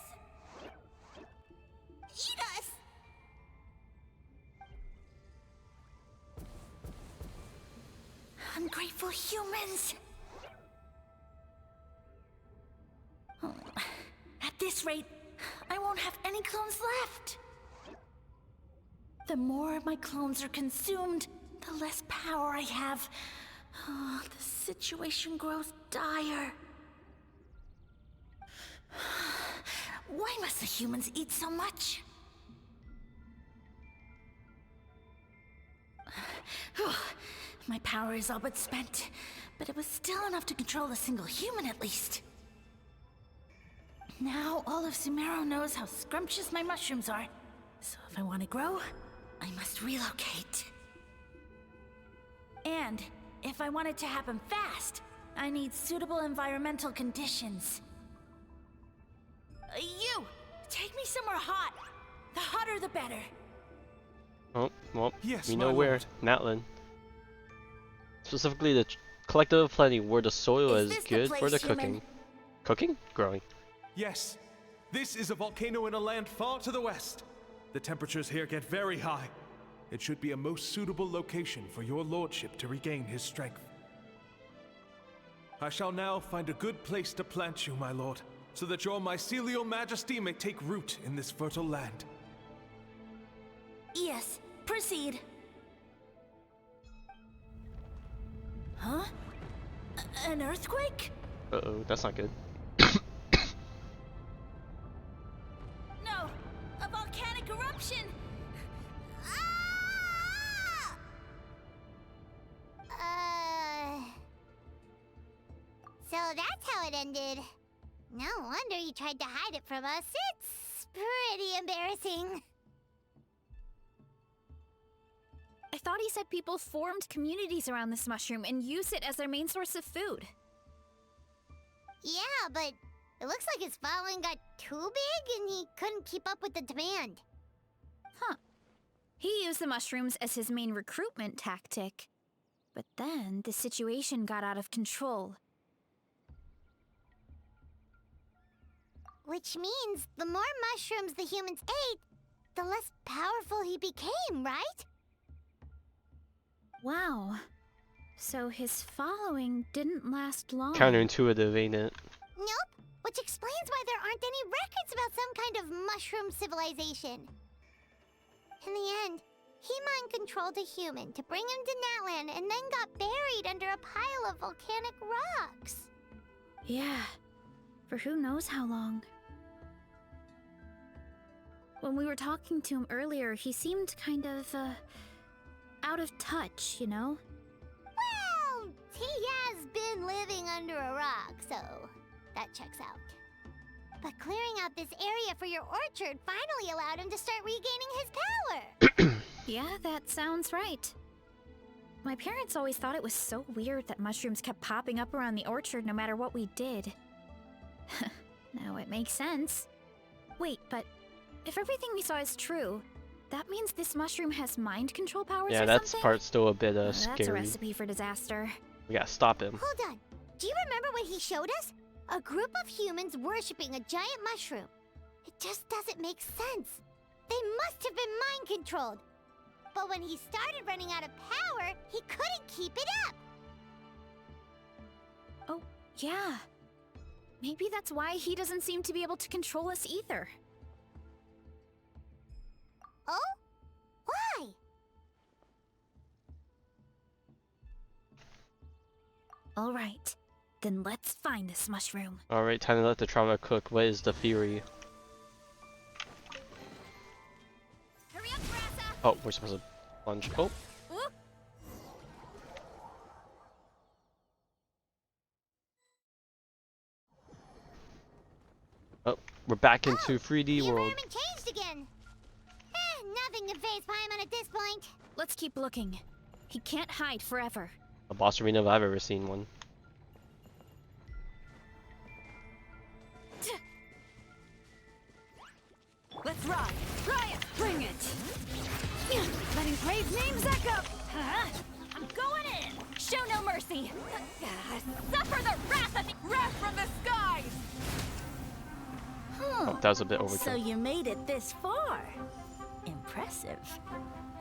Eat us! Ungrateful humans. Oh, at this rate, I won't have any clones left. The more my clones are consumed, the less power I have. Oh, the situation grows dire. Why must the humans eat so much? My power is all but spent, but it was still enough to control a single human at least. Now all of Sumeru knows how scrumptious my mushrooms are. So if I want to grow, I must relocate. And if I want it to happen fast, I need suitable environmental conditions. You! Take me somewhere hot. The hotter the better. Oh, well, Yes, we my know where. lord. Matland. Specifically the Collective of Plenty, where the soil Is is this the good for the place, human? cooking. Cooking? Growing. Yes, this is a volcano in a land far to the west. The temperatures here get very high. It should be a most suitable location for your lordship to regain his strength. I shall now find a good place to plant you, my lord. so that your mycelial majesty may take root in this fertile land. Yes, proceed. Huh? An earthquake? Uh-oh, that's not good. No, a volcanic eruption! So that's how it ended. No wonder he tried to hide it from us. It's pretty embarrassing. I thought he said people formed communities around this mushroom and used it as their main source of food. Yeah, but it looks like his following got too big and he couldn't keep up with the demand. Huh. He used the mushrooms as his main recruitment tactic. But then the situation got out of control. Which means the more mushrooms the humans ate, the less powerful he became, right? Wow. So his following didn't last long. Counterintuitive, ain't it? Nope, which explains why there aren't any records about some kind of mushroom civilization. In the end, he mind-controlled a human to bring him to Natlan and then got buried under a pile of volcanic rocks. Yeah, for who knows how long. When we were talking to him earlier, he seemed kind of, out of touch, you know? Well, he has been living under a rock, so that checks out. But clearing out this area for your orchard finally allowed him to start regaining his power. Yeah, that sounds right. My parents always thought it was so weird that mushrooms kept popping up around the orchard no matter what we did. Now it makes sense. Wait, but if everything we saw is true, that means this mushroom has mind control powers Yeah, or that something? part's still a bit That's a scary. recipe for disaster. We gotta stop him. Hold on. Do you remember what he showed us? A group of humans worshipping a giant mushroom. It just doesn't make sense. They must have been mind-controlled. But when he started running out of power, he couldn't keep it up. Oh, yeah. Maybe that's why he doesn't seem to be able to control us either. Oh? Why? All right, then let's find this mushroom. Alright, time to let the trauma cook. What is the theory? Hurry up, Varesa! Oh, we're supposed to plunge. Oh, Whoop. oh, we're back into 3D The world. environment changed again. Nothing can phase Paimon at this point. Let's keep looking. He can't hide forever. A boss arena if I've ever seen one. Let's ride! Riot! Bring it! Letting brave names echo! Huh? I'm going in! Show no mercy! Suffer the wrath of the wrath from the skies! Oh, that was a bit So overkill. you made it this far. Impressive.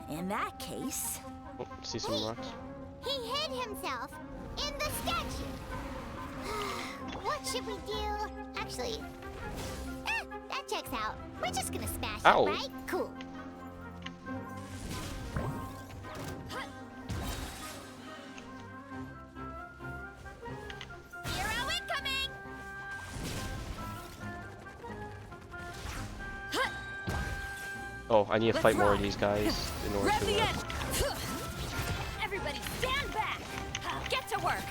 In that case... Oh, see some rocks. He hid himself in the statue. What should we do? Actually, that checks out. We're just gonna smash Ow. it, right? Cool. Hero incoming! Oh, I need to fight more of these guys in order Rev to the win. end! Everybody stand back! Get to work!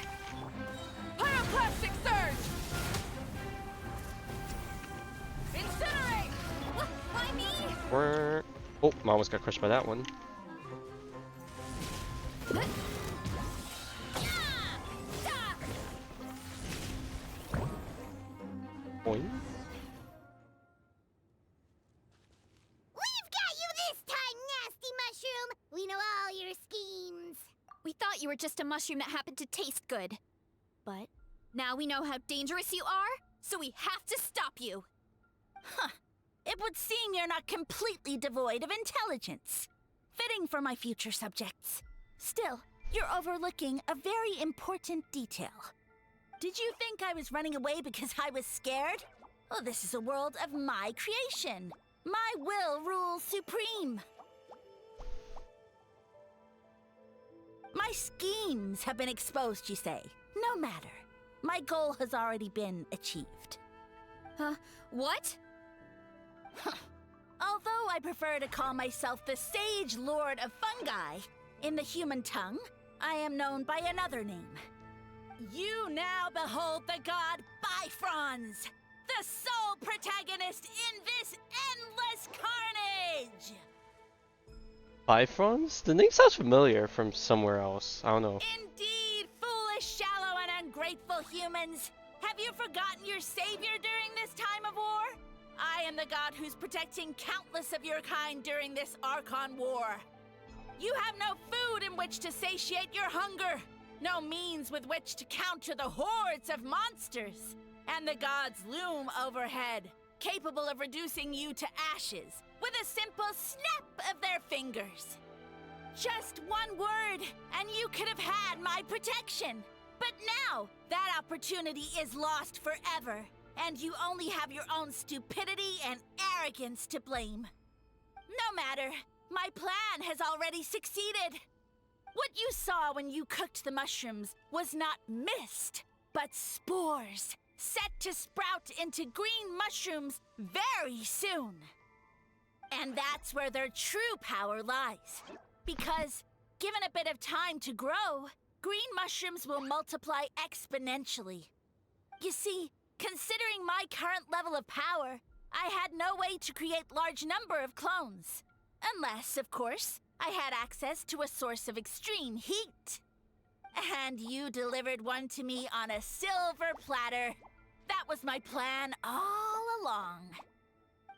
Pyroclastic surge! Incinerate! Why me? Whir. Oh, I almost got crushed by that one. Boing. We've got you this time, nasty mushroom. We know all your schemes. We thought you were just a mushroom that happened to taste good. But now we know how dangerous you are, so we have to stop you. Huh. It would seem you're not completely devoid of intelligence. Fitting for my future subjects. Still, you're overlooking a very important detail. Did you think I was running away because I was scared? Oh, this is a world of my creation. My will rules supreme. My schemes have been exposed, you say. No matter. My goal has already been achieved. What? Although I prefer to call myself the Sage Lord of Fungi, in the human tongue, I am known by another name. You now behold the god Bifrons, the sole protagonist in this endless carnage! Bifrons? The name sounds familiar from somewhere else. I don't know. Indeed, foolish, shallow, and ungrateful humans! Have you forgotten your savior during this time of war? I am the god who's protecting countless of your kind during this Archon War. You have no food in which to satiate your hunger, no means with which to counter the hordes of monsters, and the gods loom overhead, capable of reducing you to ashes with a simple snap of their fingers. Just one word, and you could have had my protection. But now, that opportunity is lost forever, and you only have your own stupidity and arrogance to blame. No matter, my plan has already succeeded. What you saw when you cooked the mushrooms was not mist, but spores, set to sprout into green mushrooms very soon. And that's where their true power lies. Because, given a bit of time to grow, green mushrooms will multiply exponentially. You see, considering my current level of power, I had no way to create large number of clones. Unless, of course, I had access to a source of extreme heat. And you delivered one to me on a silver platter. That was my plan all along.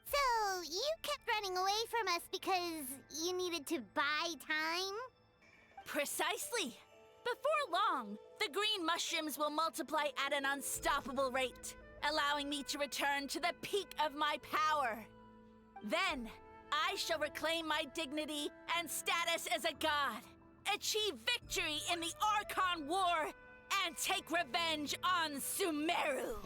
So, you kept running away from us because you needed to buy time? Precisely. Before long, the green mushrooms will multiply at an unstoppable rate, allowing me to return to the peak of my power. Then, I shall reclaim my dignity and status as a god, achieve victory in the Archon War, and take revenge on Sumeru.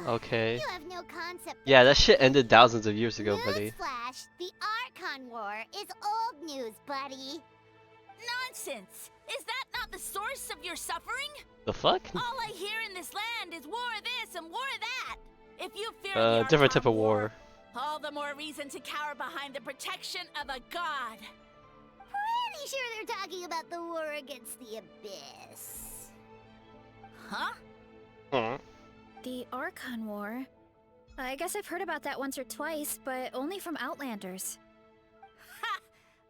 Okay. You have no concept. Yeah, that shit ended thousands of years ago, buddy. Newsflash, the Archon War is old news, buddy. Nonsense! Is that not the source of your suffering? The fuck? All I hear in this land is war this and war that. If you fear the different Archon type of war. all the more reason to cower behind the protection of a god. Pretty sure they're talking about the war against the Abyss. Huh? The Archon War? I guess I've heard about that once or twice, but only from Outlanders. Ha!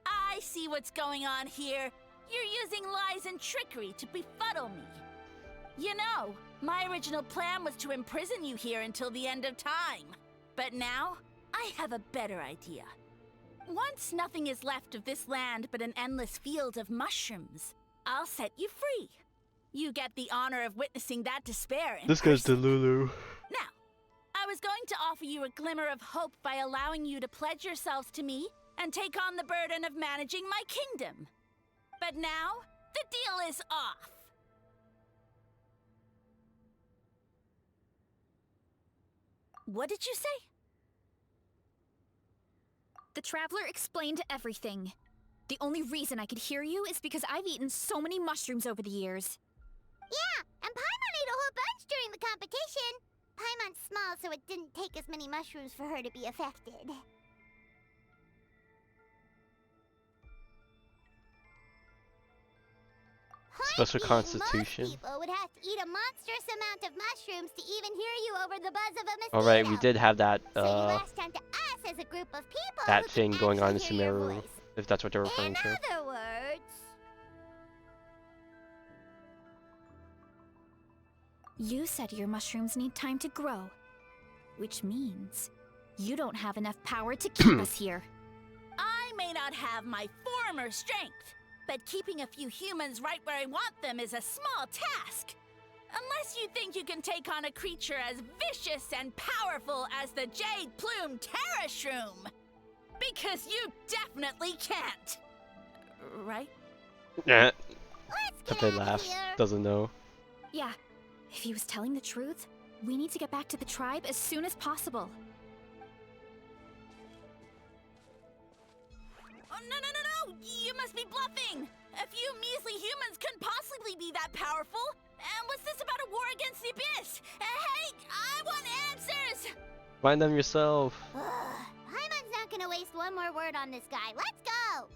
I see what's going on here. You're using lies and trickery to befuddle me. You know, my original plan was to imprison you here until the end of time. But now, I have a better idea. Once nothing is left of this land but an endless field of mushrooms, I'll set you free. You get the honor of witnessing that despair in This guy's person. Delulu. Now, I was going to offer you a glimmer of hope by allowing you to pledge yourselves to me and take on the burden of managing my kingdom. But now, the deal is off. What did you say? The Traveler explained everything. The only reason I could hear you is because I've eaten so many mushrooms over the years. Yeah, and Paimon ate a whole bunch during the competition. Paimon's small, so it didn't take as many mushrooms for her to be affected. Special constitution. Most people would have to eat a monstrous amount of mushrooms to even hear you over the buzz of a mosquito. Alright, we did have that, So you latched onto us as a group of people that who thing can going on in actually hear your Sumeru, voice. if that's what they're referring In to. other words... You said your mushrooms need time to grow, which means you don't have enough power to keep us here. I may not have my former strength, but keeping a few humans right where I want them is a small task. Unless you think you can take on a creature as vicious and powerful as the Jade-Plume Terrashroom. Because you definitely can't. Right? Yeah. Let's If get they out laugh, of here. doesn't know. Yeah, if he was telling the truth, We need to get back to the tribe as soon as possible. Oh, no! You must be bluffing! A few measly humans couldn't possibly be that powerful! And what's this about a war against the Abyss? Hey, I want answers! Find them yourself. Paimon's not gonna waste one more word on this guy. Let's go!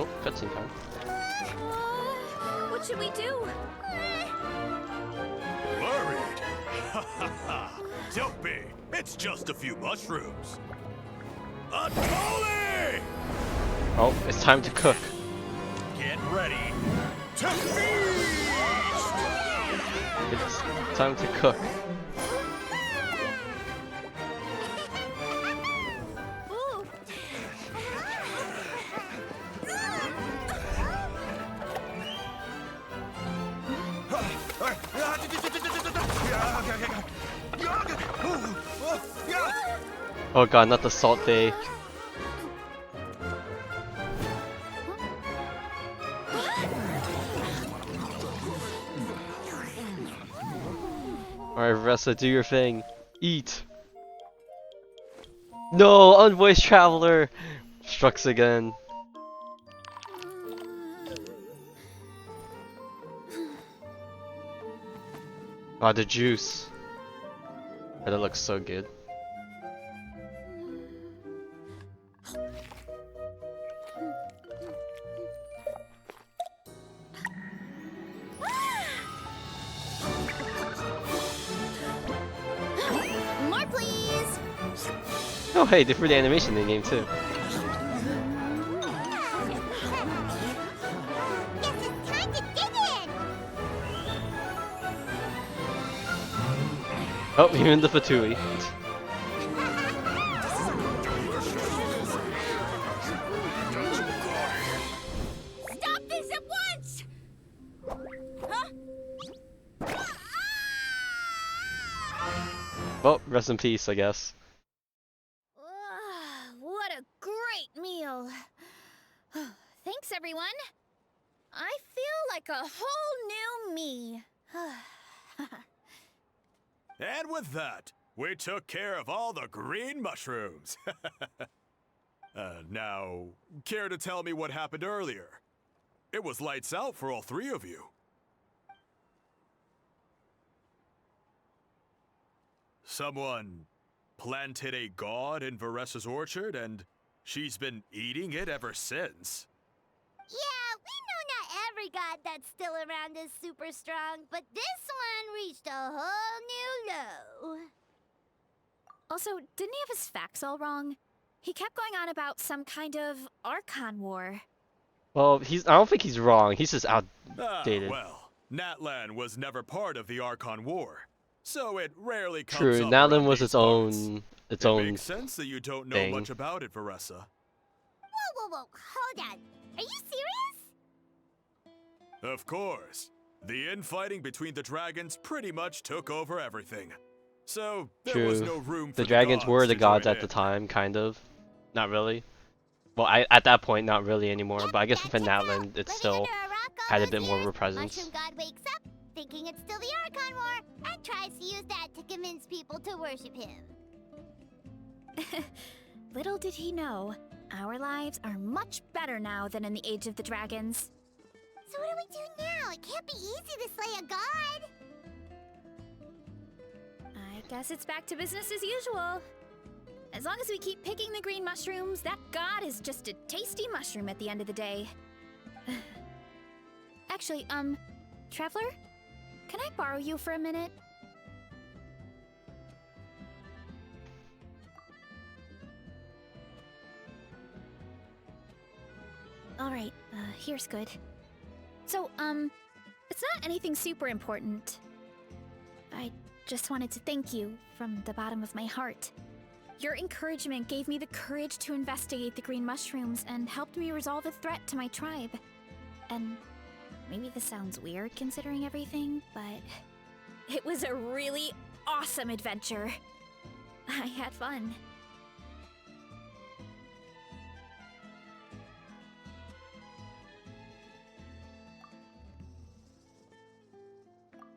Oh, cutscene time. What should we do? Worried? Ha ha ha! Don't be! It's just a few mushrooms! Atoli! Oh, it's time to cook. Get ready to feast! It's time to cook. Ooh. Oh god, not the salt day. Alright, Varesa, do your thing. Eat. No, unvoiced traveler strikes again. Ah, the juice. Oh, that looks so good. More, please! Oh hey, different animation in the game too. Guess it's time to dig in! Oh, even the Fatui. Stop this at once! Huh? Well, rest in peace, I guess. What a great meal! Thanks, everyone. I feel like a whole new me. And with that, we took care of all the green mushrooms. Now, care to tell me what happened earlier? It was lights out for all three of you. Someone planted a god in Varesa's orchard, and she's been eating it ever since. Yeah, we know not every god that's still around is super strong, but this one reached a whole new low. Also, didn't he have his facts all wrong? He kept going on about some kind of Archon war. Well, I don't think he's wrong. He's just outdated. Well, Natlan was never part of the Archon War, so it rarely comes True, up Natlan around was these its parts. own It makes sense that you don't know thing. much about it, Varesa. Whoa, hold on. Are you serious? Of course. The infighting between the dragons pretty much took over everything. So, there was no room for The dragons were the to gods join at the in. time, kind of. Not really. Well, at that point, not really anymore. But I guess with Natlan, it still had a bit more of a presence. Mushroom God wakes up, thinking it's still the Archon War, and tries to use that to convince people to worship him. Little did he know, our lives are much better now than in the Age of the Dragons. So what do we do now? It can't be easy to slay a god. I guess it's back to business as usual. As long as we keep picking the green mushrooms, that god is just a tasty mushroom at the end of the day. Actually, Traveler? Can I borrow you for a minute? Alright, here's good. So, it's not anything super important. I just wanted to thank you from the bottom of my heart. Your encouragement gave me the courage to investigate the green mushrooms and helped me resolve a threat to my tribe. And Maybe this sounds weird considering everything, but it was a really awesome adventure. I had fun.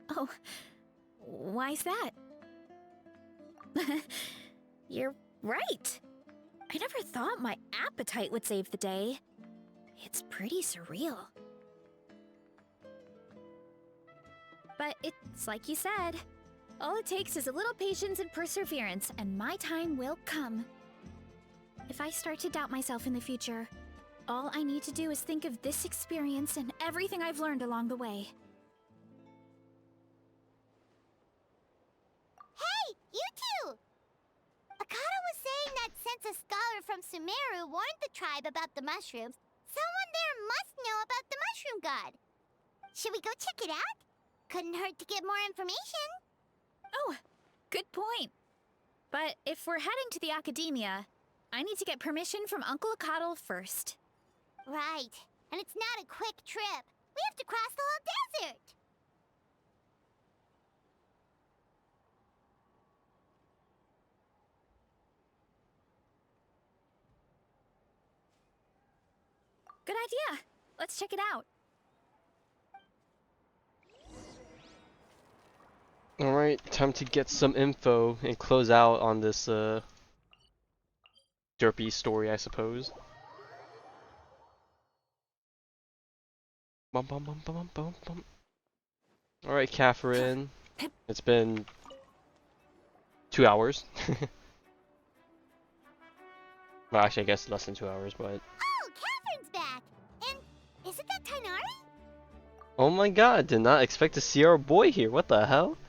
Oh, why's that? You're right. I never thought my appetite would save the day. It's pretty surreal. But it's like you said. All it takes is a little patience and perseverance, and my time will come. If I start to doubt myself in the future, all I need to do is think of this experience and everything I've learned along the way. Hey, you two! Akata was saying that since a scholar from Sumeru warned the tribe about the mushrooms, someone there must know about the mushroom god. Should we go check it out? Couldn't hurt to get more information. Oh, good point. But if we're heading to the academia, I need to get permission from Uncle Akatl first. Right. And it's not a quick trip. We have to cross the whole desert. Good idea. Let's check it out. Alright, time to get some info and close out on this derpy story, I suppose. Bum, bum, bum, bum, bum, bum. Alright, Catherine. It's been 2 hours. Well, actually, I guess less than 2 hours, but... Oh, Catherine's back! And isn't that Tainari? Oh my god, did not expect to see our boy here. What the hell?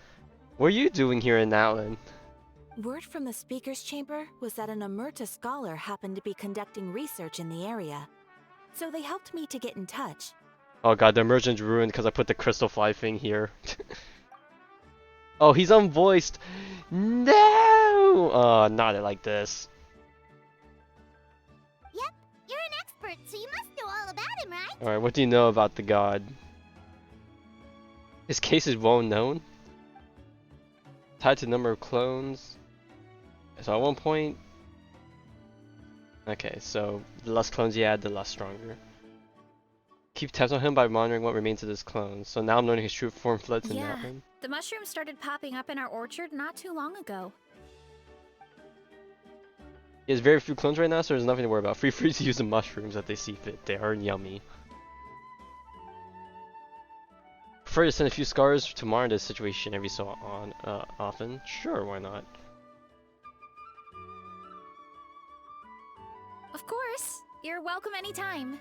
What are you doing here in Outland? Word from the speaker's chamber was that an Emerta scholar happened to be conducting research in the area. So they helped me to get in touch. Oh god, the immersion's ruined because I put the crystal fly thing here. Oh, he's unvoiced! No! Not it like this. Yep, you're an expert, so you must know all about him, right? Alright, what do you know about the god? His case is well known. Tied to the number of clones. So at one point... Okay, so the less clones you add, the less stronger. Keep tabs on him by monitoring what remains of his clones. So now I'm learning his true form floods in that one. The mushrooms started popping up in our orchard not too long ago. He has very few clones right now, so there's nothing to worry about. Free to use the mushrooms that they see fit. They are yummy. Prefer to send a few scars to monitor this situation every so often. Sure, why not? Of course, you're welcome anytime.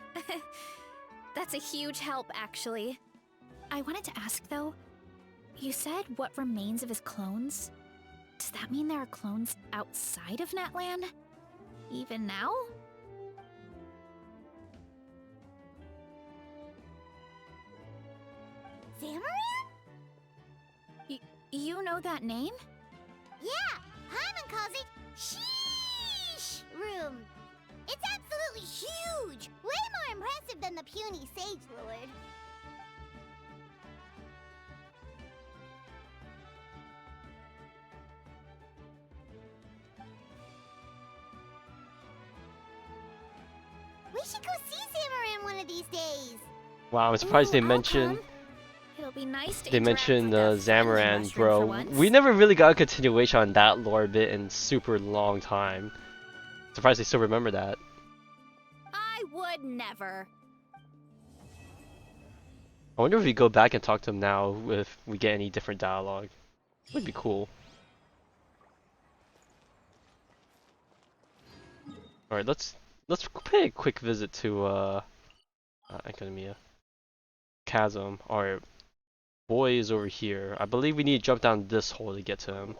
That's a huge help, actually. I wanted to ask though, you said what remains of his clones? Does that mean there are clones outside of Natlan? Even now? Zamaran? You know that name? Yeah, Hyman calls it Sheesh Room. It's absolutely huge! Way more impressive than the puny Sage Lord. We should go see Zamaran one of these days. Wow, I'm surprised they I'll mentioned... come. It'll be nice to They interact mentioned with a friendly Zamaran, mushroom for bro. once. We never really got a continuation on that lore bit in super long time. Surprised they still remember that. I would never. I wonder if we go back and talk to him now if we get any different dialogue. Would be cool. Alright, let's pay a quick visit to Academia. Chasm. Our boy is over here. I believe we need to jump down this hole to get to him.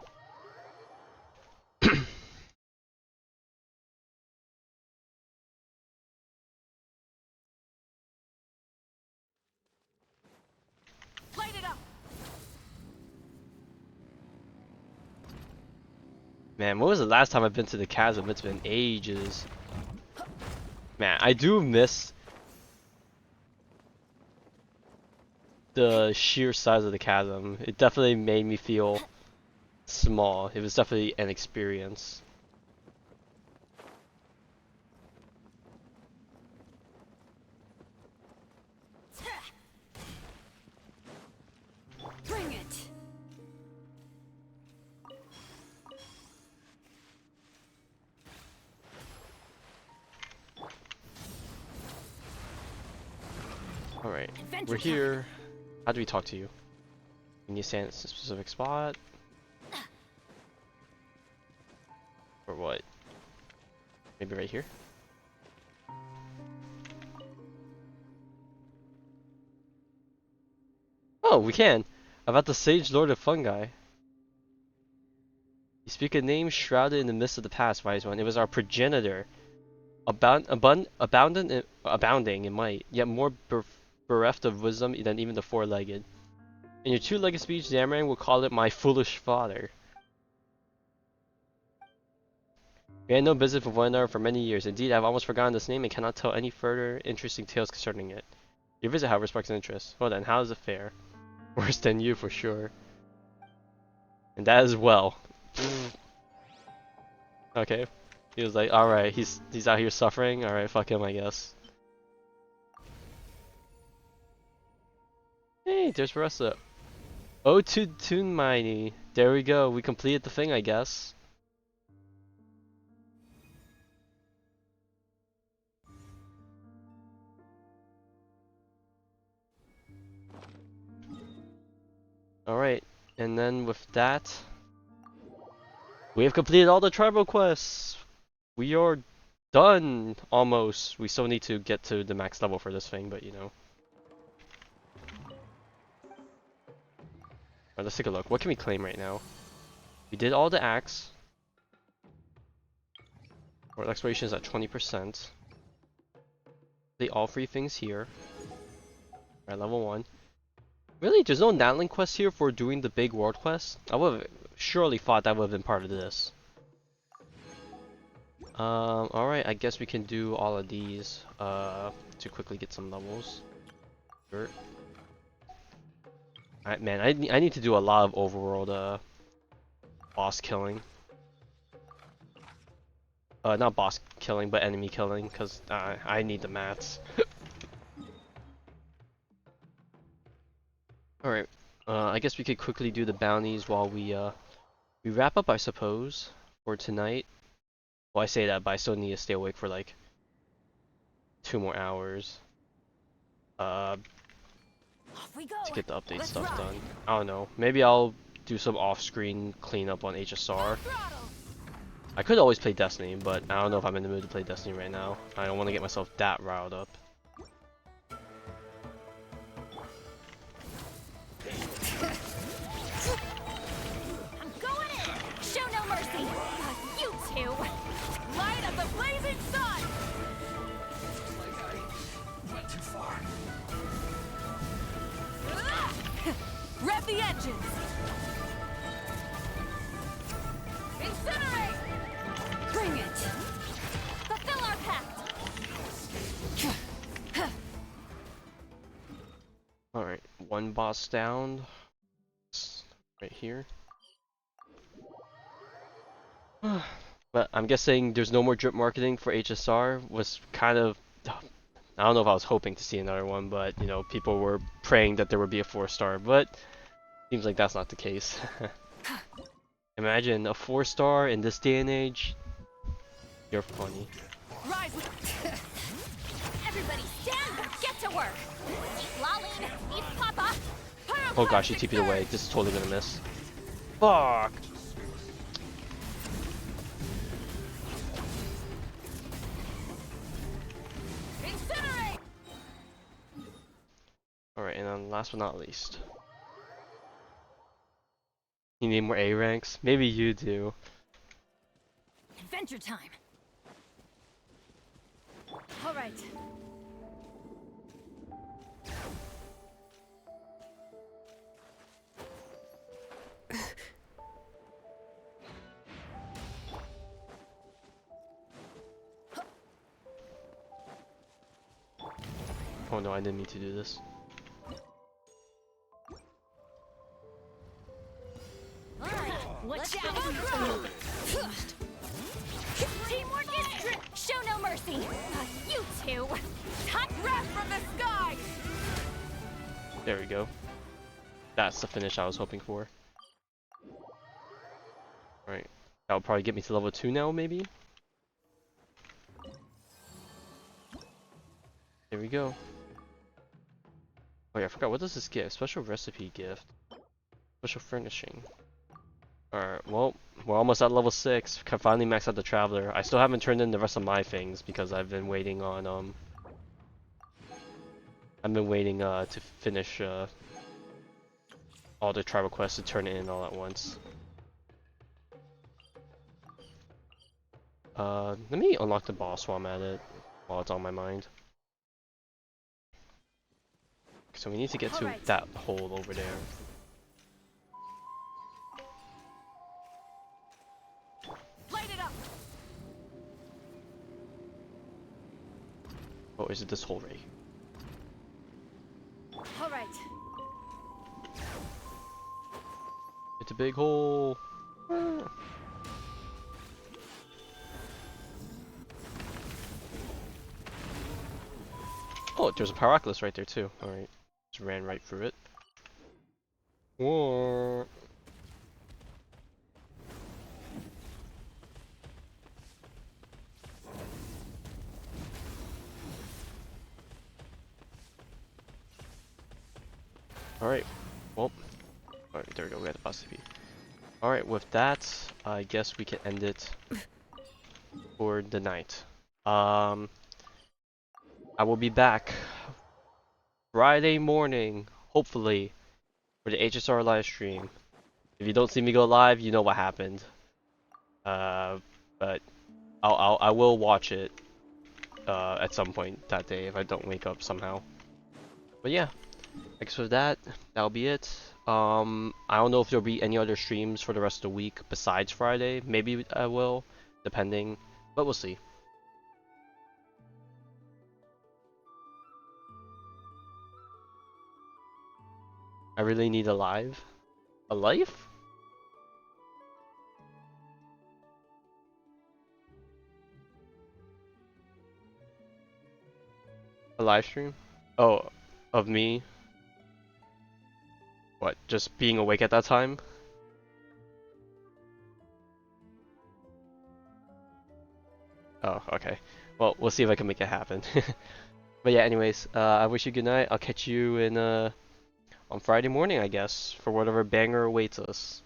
Light it up. Man, when was the last time I've been to the chasm? It's been ages. Man, I do miss... the sheer size of the chasm. It definitely made me feel small. It was definitely an experience. Bring it. Alright, Adventure we're time. here. How do we talk to you? Can you stand at a specific spot? Or what? Maybe right here? Oh, we can! About the Sage Lord of Fungi. You speak a name shrouded in the mist of the past, wise one. It was our progenitor. Abounding in might, yet more bereft of wisdom than even the four-legged. In your two-legged speech, Zamoran will call it my foolish father. We had no business with one another for many years. Indeed, I have almost forgotten this name and cannot tell any further interesting tales concerning it. Your visit, however, sparks an interest. Well then, how does it fare? Worse than you, for sure. And that as well. Okay. He was like, alright, he's out here suffering. Alright, fuck him, I guess. Hey, there's Varesa. Oh, to Toon Miney. There we go. We completed the thing, I guess. Alright, and then with that, we have completed all the tribal quests. We are done, almost. We still need to get to the max level for this thing, but you know. Alright, let's take a look. What can we claim right now? We did all the acts. Our exploration is at 20%. They all three things here. Alright, level 1. Really? There's no Natling quest here for doing the big world quest? I would have surely thought that would have been part of this. Alright, I guess we can do all of these to quickly get some levels. Sure. Alright, man, I need to do a lot of overworld boss killing. Not boss killing, but enemy killing, because I need the mats. Alright, I guess we could quickly do the bounties while we wrap up, I suppose, for tonight. Well, I say that, but I still need to stay awake for like 2 more hours. Off we go. To get the update Let's stuff ride. done. I don't know. Maybe I'll do some off-screen cleanup on HSR. I could always play Destiny, but I don't know if I'm in the mood to play Destiny right now. I don't want to get myself that riled up. I'm going in. Show no mercy. You two. Light of the blazing sun. Went too far. Rev the engines. Incinerate. Bring it. Fulfill our pact. Alright, one boss down. Right here. But I'm guessing there's no more drip marketing for HSR. Was kind of... I don't know if I was hoping to see another one, but you know, people were praying that there would be a 4-star, but seems like that's not the case. Imagine a 4-star in this day and age. You're funny. Rise with... Everybody stand. Get to work. Eat Laline. Eat Papa. Oh gosh, he TP'd away. This is totally gonna miss. Fuck! Incinerate. Alright, and then last but not least. You need more A ranks? Maybe you do. Adventure time. All right. Oh no, I didn't mean to do this. Watch out! Teamwork is show no mercy. You two, top wrath from the sky. There we go. That's the finish I was hoping for. Alright. That'll probably get me to level 2 now, maybe? There we go. Oh yeah, I forgot. What does this give? Special recipe gift. Special furnishing. Alright, well, we're almost at level 6. Can finally max out the Traveler. I still haven't turned in the rest of my things because I've been waiting on, I've been waiting, to finish, all the tribal quests to turn it in all at once. Let me unlock the boss while I'm at it, while it's on my mind. So we need to get to that hole over there. Light it up. Oh, is it this hole right? All right. It's a big hole. Oh, there's a Pyroculus right there too. Alright. Just ran right through it. Whoa. Alright. Well. Alright, there we go. We got the boss CP. Alright, with that, I guess we can end it for the night. I will be back Friday morning, hopefully, for the HSR live stream. If you don't see me go live, you know what happened. But I will watch it at some point that day if I don't wake up somehow. But yeah, I guess with that, that'll be it. I don't know if there'll be any other streams for the rest of the week besides Friday. Maybe I will, depending, but we'll see. I really need a live? A life? A live stream? Oh, of me? What, just being awake at that time? Oh, okay. Well, we'll see if I can make it happen. But yeah, anyways, I wish you good night. I'll catch you in on Friday morning, I guess, for whatever banger awaits us.